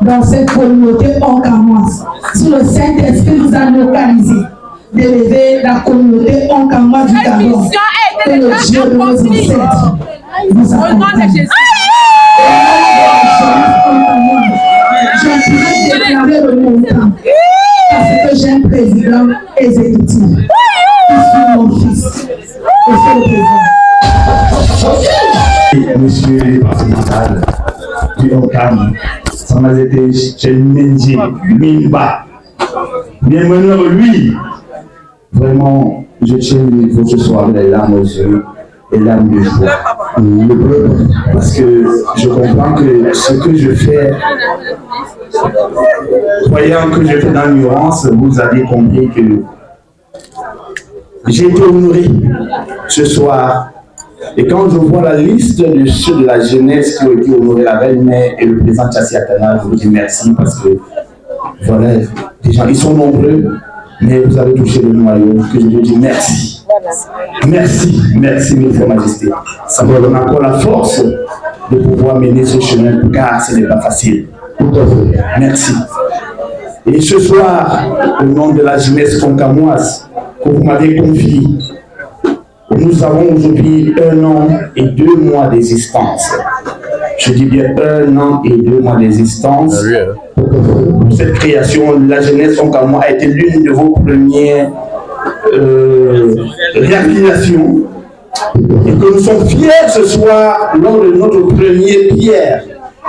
Dans cette communauté oncamoise. Si le Saint-Esprit nous a localisés, d'élever la communauté oncamoise du Gabon, que le Dieu de nos ancêtres nous accompagne. Je vais déclarer le montant parce que j'ai un président exécutif qui suit mon fils. Monsieur le président. Monsieur le départemental du OCAM, ça m'a été chez Mendy, Mimba. Bien maintenant, lui, vraiment, je tiens il faut que ce soit les larmes aux yeux et larmes de joie. Le peuple, parce que je comprends que ce que je fais, croyant que je fais dans l'ignorance, vous avez compris que j'ai été honoré ce soir. Et quand je vois la liste de ceux de la jeunesse qui ont été honorés, la belle-mère et le président Chassi Atana, je vous dis merci parce que, voilà, déjà, ils sont nombreux, mais vous avez touché le noyau, que je vous dis merci. Merci, merci, mille fois majesté. Ça me donne encore la force de pouvoir mener ce chemin, car ce n'est pas facile. Tout à fait. Merci. Et ce soir, au nom de la jeunesse oncamoise, que vous m'avez confié, nous avons aujourd'hui 1 an et 2 mois d'existence. Je dis bien 1 an et 2 mois d'existence. Pour cette création, la jeunesse oncamoise a été l'une de vos premières réalisations. Et que nous sommes fiers ce soir, lors de notre première pierre,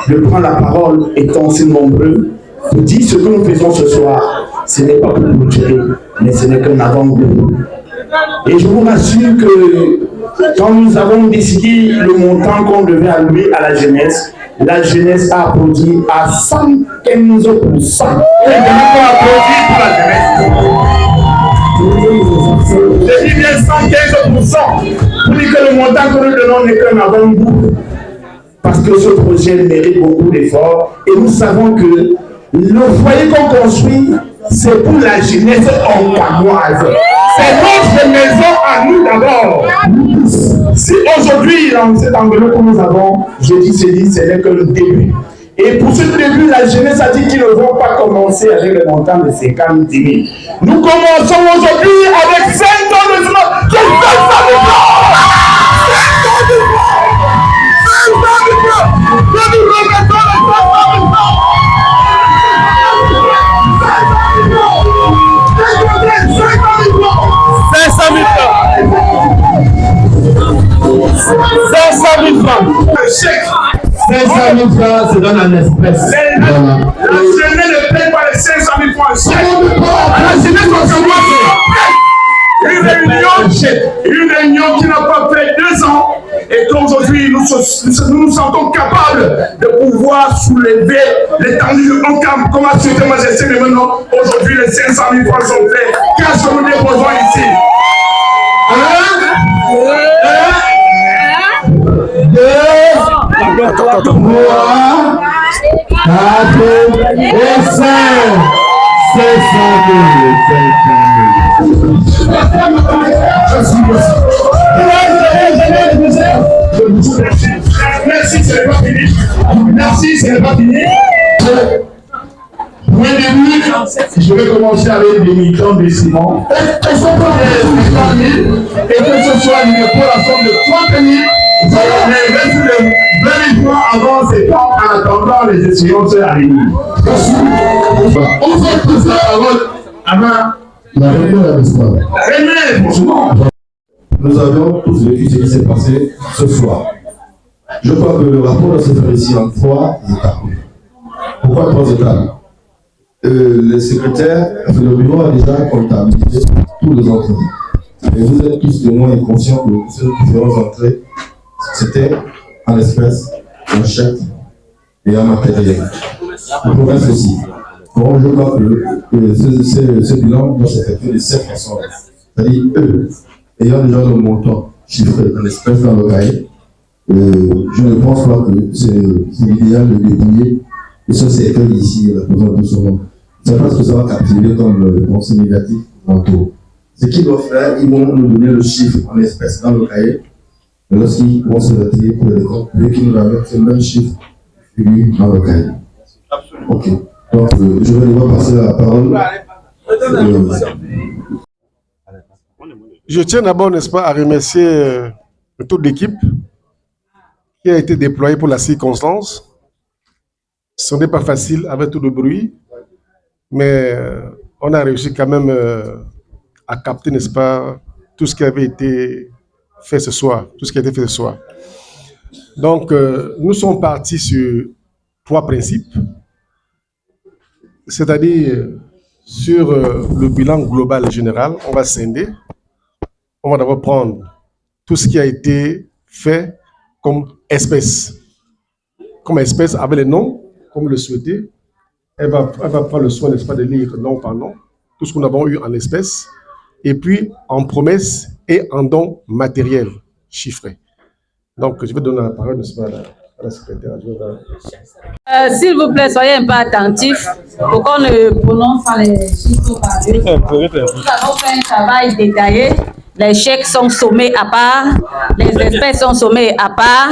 de prendre la parole étant si nombreux, pour dire ce que nous faisons ce soir. Ce n'est pas pour clôturer, mais ce n'est qu'un avant-goût. Et je vous rassure que quand nous avons décidé le montant qu'on devait allouer à la jeunesse a applaudi à 115%. Et nous avons applaudi pour la jeunesse. Je dis bien 115%. Pour dire que le montant que nous donnons n'est qu'un avant-goût. Parce que ce projet mérite beaucoup d'efforts. Et nous savons que le foyer qu'on construit, c'est pour la jeunesse oncamoise. C'est notre maison à nous d'abord. Si aujourd'hui, dans cet enveloppe que nous avons, je dis ce n'est que le début. Et pour ce début, la jeunesse a dit qu'ils ne vont pas commencer avec le montant de 50 000. Nous commençons aujourd'hui avec 5 tonnes de ciment. Je fais ça de francs se donne en espèces. La jeunesse ne paie pas les 500 000 francs en chèque. La jeunesse une réunion qui n'a pas fait 2 ans et qu'aujourd'hui nous nous sentons capables de pouvoir soulever l'étendue de Oncam. Comment tu te majesté, mais maintenant, aujourd'hui les 500 000 francs sont faits. Qu'est-ce que nous déposons ici? 1, 2, 3, 4 et 5. 500 000. Merci, ce n'est pas fini. Merci, ce n'est pas fini. Point de vue je vais commencer avec des militants de ciment. Et que ce soit une pour la somme de 30 000, vous allez investir de 20 000 francs avant ces temps en attendant les échéances à venir. On va passer avant la remise, franchement. Nous avons tous vécu ce qui s'est passé ce soir. Je crois que le rapport se fait ici en 3 étapes. Pourquoi 3 étapes? Le secrétaire, le bureau a déjà comptabilisé tous les entrées. Et vous êtes tous témoins et conscients que ces différentes entrées, c'était en espèces, en chèque et en matériel. Le province aussi. Bon, je crois que ce bilan doit s'effectuer de cette façon. C'est-à-dire, eux, ayant déjà le montant chiffré en espèces dans le cahier, je ne pense pas que c'est l'idéal de débrouiller et ce cercueil ici, la présence de ce monde. C'est parce que ça va captiver comme pensée négative tantôt. Ce qu'ils doivent faire, ils vont nous donner le chiffre en espèces dans le cahier, mais lorsqu'ils vont se retirer pour les comptes, vu qu'ils nous ramènent ce même chiffre dans le cahier. Ok. Donc, je vais devoir passer la parole. Je tiens d'abord, n'est-ce pas, à remercier toute l'équipe qui a été déployée pour la circonstance. Ce n'est pas facile avec tout le bruit, mais on a réussi quand même à capter, n'est-ce pas, tout ce qui avait été fait ce soir, Donc, nous sommes partis sur 3 principes, c'est-à-dire sur le bilan global général, on va scinder. On va d'abord prendre tout ce qui a été fait comme espèce. Comme espèce, avec les noms, comme vous le souhaitez. Elle va prendre le soin, n'est-ce pas, de lire nom par nom, tout ce que nous avons eu en espèces, et puis en promesses et en dons matériels chiffrés. Donc, je vais donner la parole, n'est-ce pas, à la secrétaire. S'il vous plaît, soyez un peu attentifs pour qu'on ne prononce pas les chiffres par deux. Nous avons fait un travail détaillé. Les chèques sont sommés à part, les espèces sont sommés à part,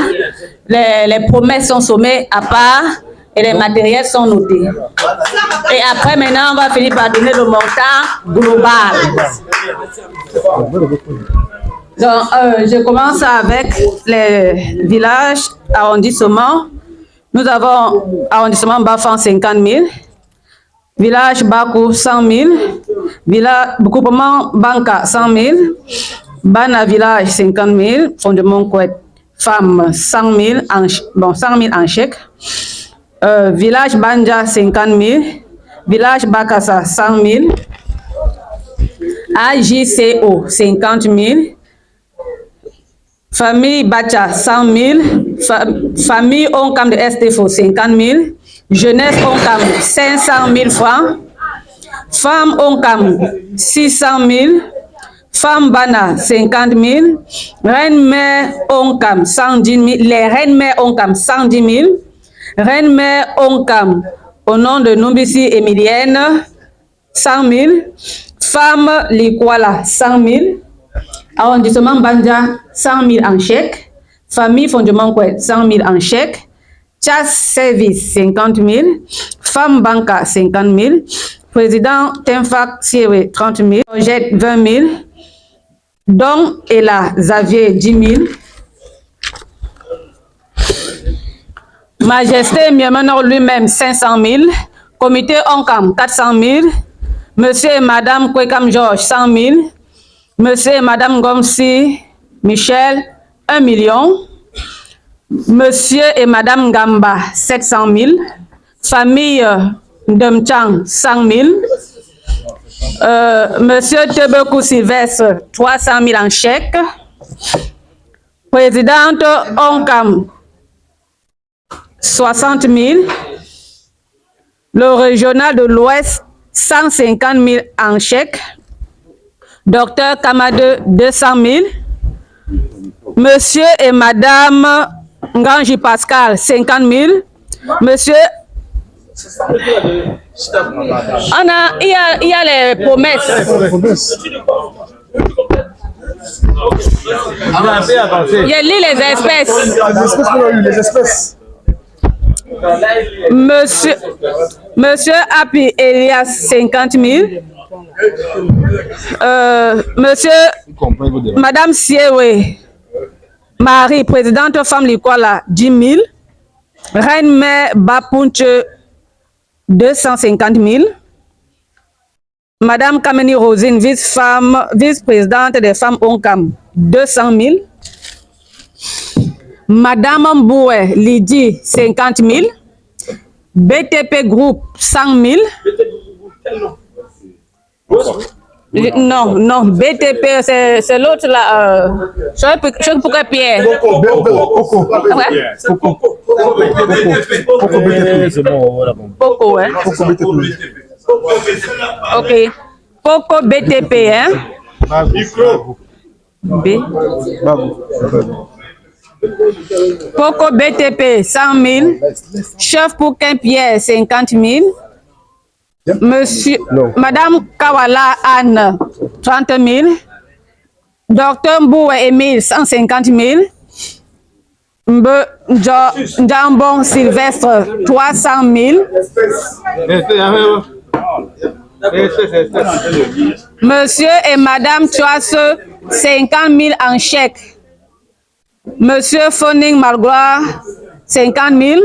les promesses sont sommées à part et les matériels sont notés. Et après, maintenant, on va finir par donner le montant global. Donc, je commence avec les villages arrondissements. Nous avons arrondissement Bafang 50 000, village Bakou 100 000, village groupement Banka 100 000, Bana village 50 000, fondement Kouet, femmes 100 000 en chèque, village Banja 50 000, village Bakassa 100 000, AJCO 50 000, famille Bacha 100 000, famille Onkam de STFO 50 000, jeunesse Onkam 500 000 francs, femme Onkam 600 000, femme Bana 50 000, reine-mère Onkam 110 000, les reines-mères Onkam 110 000, reine-mère Onkam au nom de Numbisi Emilienne 100 000, femme Likwala 100 000, arrondissement Banja 100 000 en chèque, famille Fondement Kouet 100 000 en chèque, Chas Service 50 000, femme Banca 50 000, président Tenfak Sierre 30 000, projet 20 000, Don Ela Xavier 10 000, Majesté Miamanor lui-même 500 000, comité Onkam 400 000, monsieur et madame Kwekam Georges 100 000, monsieur et madame Gomsi Michel 1 million, monsieur et madame Gamba 700 000, famille Ndemchang 100 000, monsieur Tebekou Sylvestre 300 000 en chèque, présidente Onkam 60 000, le régional de l'Ouest 150 000 en chèque, docteur Kamade 200 000, monsieur et madame Nganji Pascal 50 000, monsieur il y a les promesses. Il y a les espèces. Les espèces qu'on a eu, les espèces. Monsieur Api Elias, 50 000. Madame Siewe Marie, présidente femme Likola, 10 000. Reine Mère Bapunche, 250 000. Madame Kameni Rosine, vice-présidente des femmes Onkam, 200 000. Madame Mboué Lydie, 50 000. BTP Group, 100 000. Non, BTP, c'est l'autre là. Je pourrais Pierre. Poco, hein? Ok. Poco BTP, hein? Poco BTP, 100 000. Chef pour Pierre, 50 000. Madame Kawala Anne, 30 000. Docteur Mboué Emile, 150 000. Njambon Sylvestre, 300 000. Monsieur et Madame Tuasse, 50 000 en chèque. Monsieur Foning Malgloire, 50 000.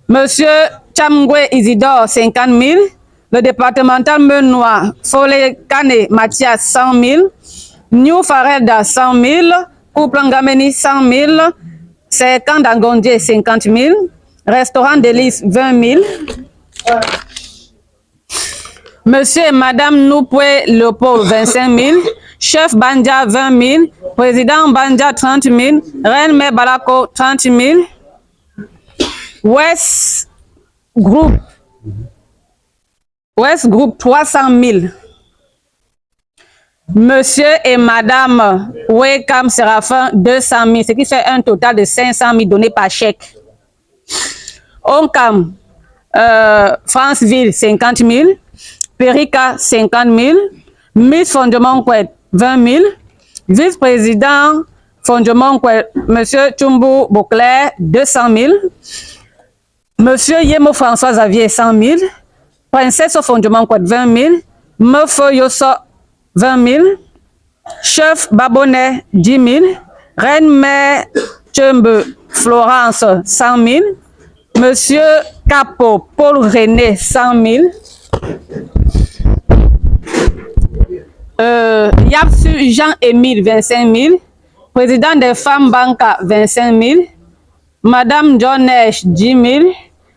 Monsieur Chamgwe Isidore, 50 000. Le départemental Menois, Folé Kane Mathias, 100 000. New Fareda, 100 000. Couple Ngameni, 100 000. Serkan Dangondier, 50 000. Restaurant Délice, 20 000. Monsieur et Madame Noupoué Leopold, 25 000. Chef Banja, 20 000. Président Banja, 30 000. Reine Mère Balako, 30 000. West Group, 300 000. Monsieur et Madame Wekam Séraphin, 200 000, ce qui fait un total de 500 000 donnés par chèque. Onkam, Franceville, 50 000. Perica, 50 000. Miss Fondement Kouet, 20 000. Vice-président Fondement Kouet, Monsieur Tchumbu Boclair, 200 000. Monsieur Yemo François Xavier, 100 000. Princesse au Fondement Kouet, 20 000. Meufeu Yosso, 20 000. Chef Babonnet, 10 000. Reine Mère Tchumbu Florence, 100 000. Monsieur Capo Paul René, 100 000. Yapsu Jean-Émile, 25 000. Président des femmes Banca, 25 000. Madame John Nesh, 10 000.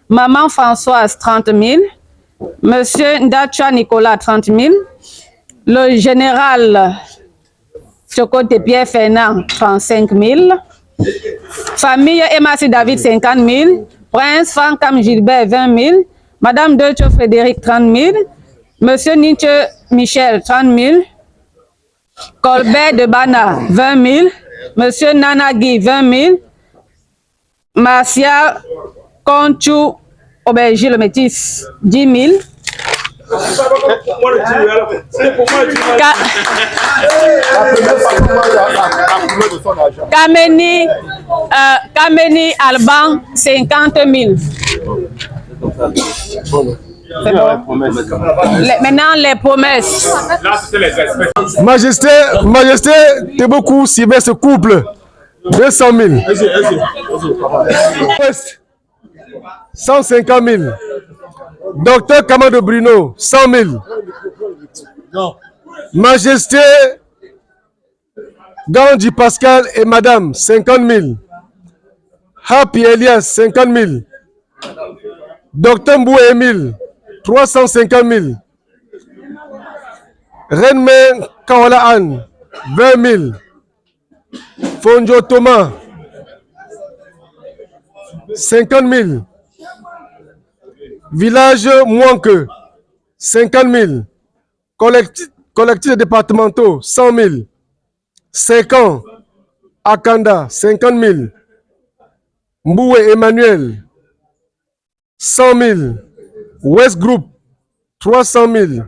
Maman Françoise, 30 000. Monsieur Ndacha Nicolas, 30 000. Le général Chocoté Pierre Fernand, 35 000. Famille Emassi David, 50 000. Prince Francam Gilbert, 20 000. Madame Deutsche Frédéric, 30 000. Monsieur Nietzsche Michel, 30 000. Colbert de Bana, 20 000. Monsieur Nanagui, 20 000. Marcia Conchou Aubergine le Métis, 10 000. Kameni Alban, 50 000. Maintenant, les promesses. Majesté Tebokou Sylvestre Couple, 200 000. 150 000. Docteur Kamado Bruno, 100 000. Majesté Gandhi Pascal et Madame, 50 000. Happy Elias, 50 000. Docteur Mboué Emile, 350 000. Renmen Kawala Anne, 20 000. Fonjo Thomas, 50 000. Village Mouanke, 50 000. Collectifs départementaux, 100 000. Sécan, Akanda, 50 000. Mboué Emmanuel, 100 000. West Group, 300 000.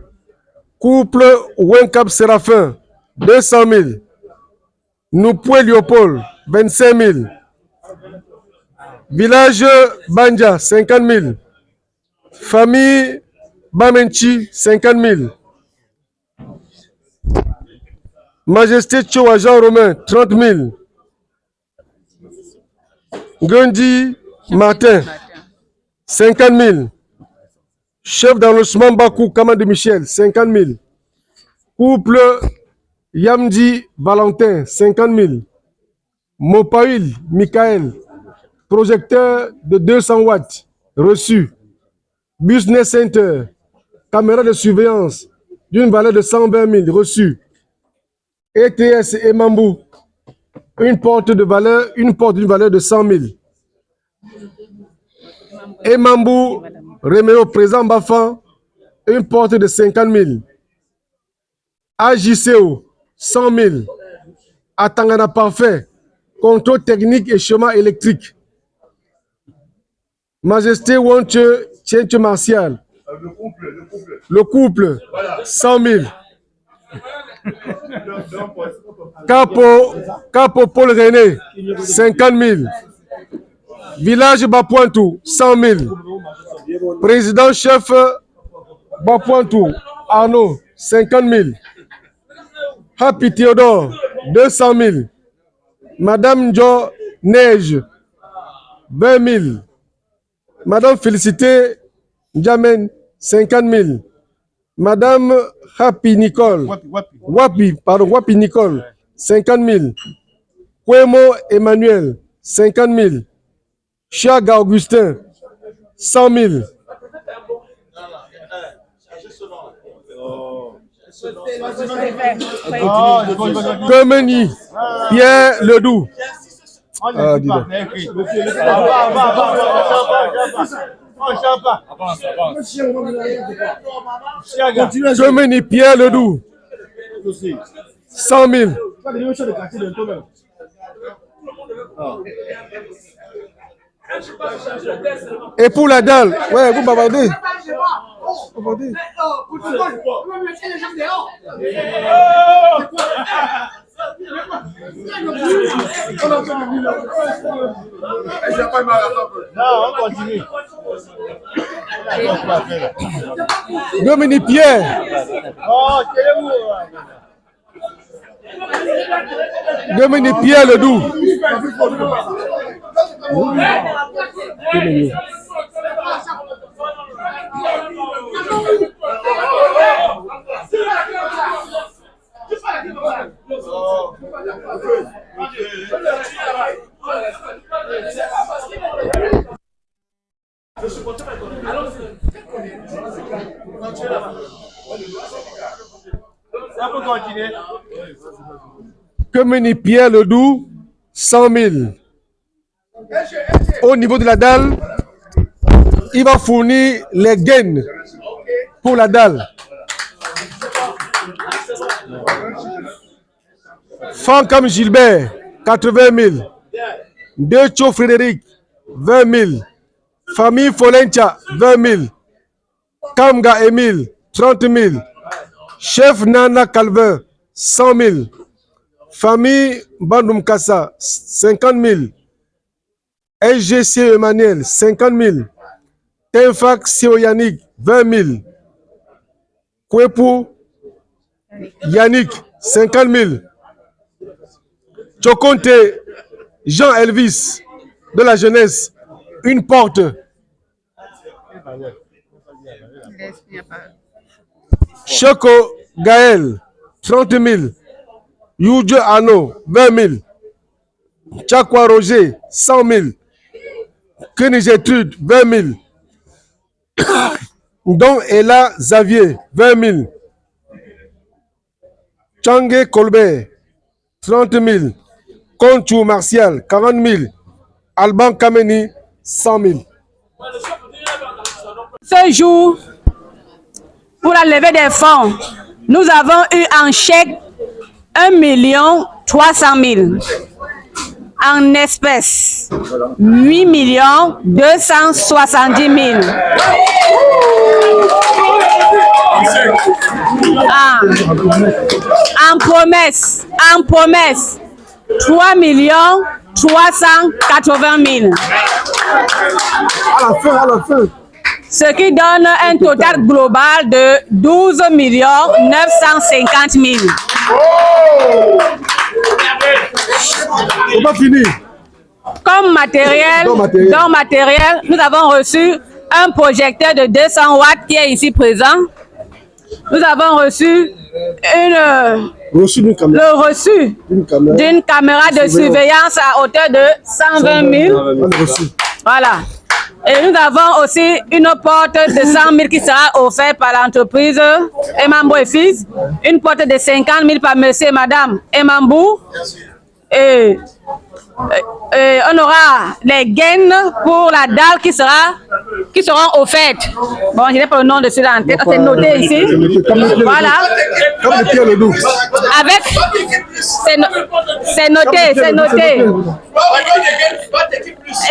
Couple Wenkap Séraphin, 200 000. Noupoué Léopold, 25 000. Village Banja, 50 000. Famille Bamenchi, 50 000. Majesté Tchoua Jean Romain, 30 000. Gundi Martin, 50 000. Chef d'arrondissement Bakou Kamade Michel, 50 000. Couple Yamdi Valentin, 50 000. Mopaïl Michael, projecteur de 200 watts, reçu. Business Center, caméra de surveillance d'une valeur de 120 000, reçu. ETS Emambou, une porte d'une valeur de 100 000. Emambou Reméo présent Bafan, une porte de 50 000. AJCO, 100 000. Atangana Parfait, contrôle technique et chemin électrique. Majesté Wonche Tchenche Martial. Le couple, 100 000. Capo Paul René, 50 000. Village Bapointou, 100 000. Président chef Bapointou, Arnaud, 50 000. Happy Théodore, 200 000. Madame Jo Neige, 20 000. Madame Félicité Djamen, 50 000. Madame Happy Nicole, Wapi Nicole, 50 000. Kwemo Emmanuel, 50 000. Chaga Augustin, 100 000. Comeni Pierre Ledoux. Comeni Pierre Ledoux, 100 000. Et pour la dalle, ouais, vous bavardez. Dominique Pierre. Dominique Pierre Ledoux. Comini Pierre Ledoux, 100 000. Au niveau de la dalle, il va fournir les gaines pour la dalle. Fankam Gilbert, 80 000. Decho Frédéric, 20 000. Famille Folencha, 20 000. Kamga Emile, 30 000. Chef Nana Calvin, 100 000. Famille Bandoum Kassa, 50 000. SGC Emmanuel, 50 000. Tenfak Sio Yannick, 20 000. Kwepou Yannick, 50 000. Chokonte Jean Elvis de la jeunesse, une porte. Choco Gaël, 30 000. Youdjo Ano, 20 000. Chakwa Roger, 100 000. Kenny Gertrude, 20 000. Don Ella Xavier, 20 000. Changé Colbert, 30 000. Conchou Martial, 40 000. Alban Kameni, 100 000. Ce jour, pour la levée des fonds, nous avons eu en chèque 1 300 000. En espèces, 8 270 000. En promesse, 3 380 000. À la fin. Ce qui donne un total global de 12 950 000. Oh! C'est pas fini. Comme matériel, dans matériel, nous avons reçu un projecteur de 200 watts qui est ici présent. Nous avons reçu le reçu d'une caméra de surveillance à hauteur de 120 000. Voilà. Et nous avons aussi une porte de 100 000 qui sera offerte par l'entreprise Emambou et Fils. Une porte de 50 000 par monsieur et madame Emambou. Et on aura les gaines pour la dalle qui seront offertes. Bon, je n'ai pas le nom de celui-là en tête, c'est noté ici. Voilà. Avec, c'est noté.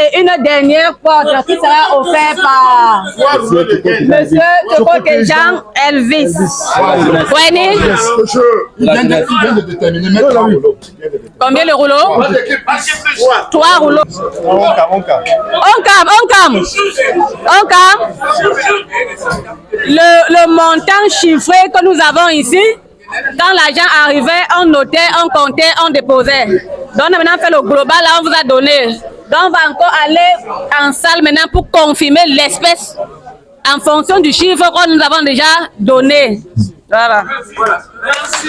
Et une dernière porte qui sera offerte par monsieur Tokote Jean Elvis. Voyez? Il vient de déterminer mettre un rouleau. Combien le rouleau? 3 rouleaux. On cam. Le montant chiffré que nous avons ici, quand l'argent arrivait, on notait, on comptait, on déposait. Donc on a maintenant fait le global, là on vous a donné. Donc on va encore aller en salle maintenant pour confirmer l'espèce en fonction du chiffre que nous avons déjà donné. Voilà. Merci.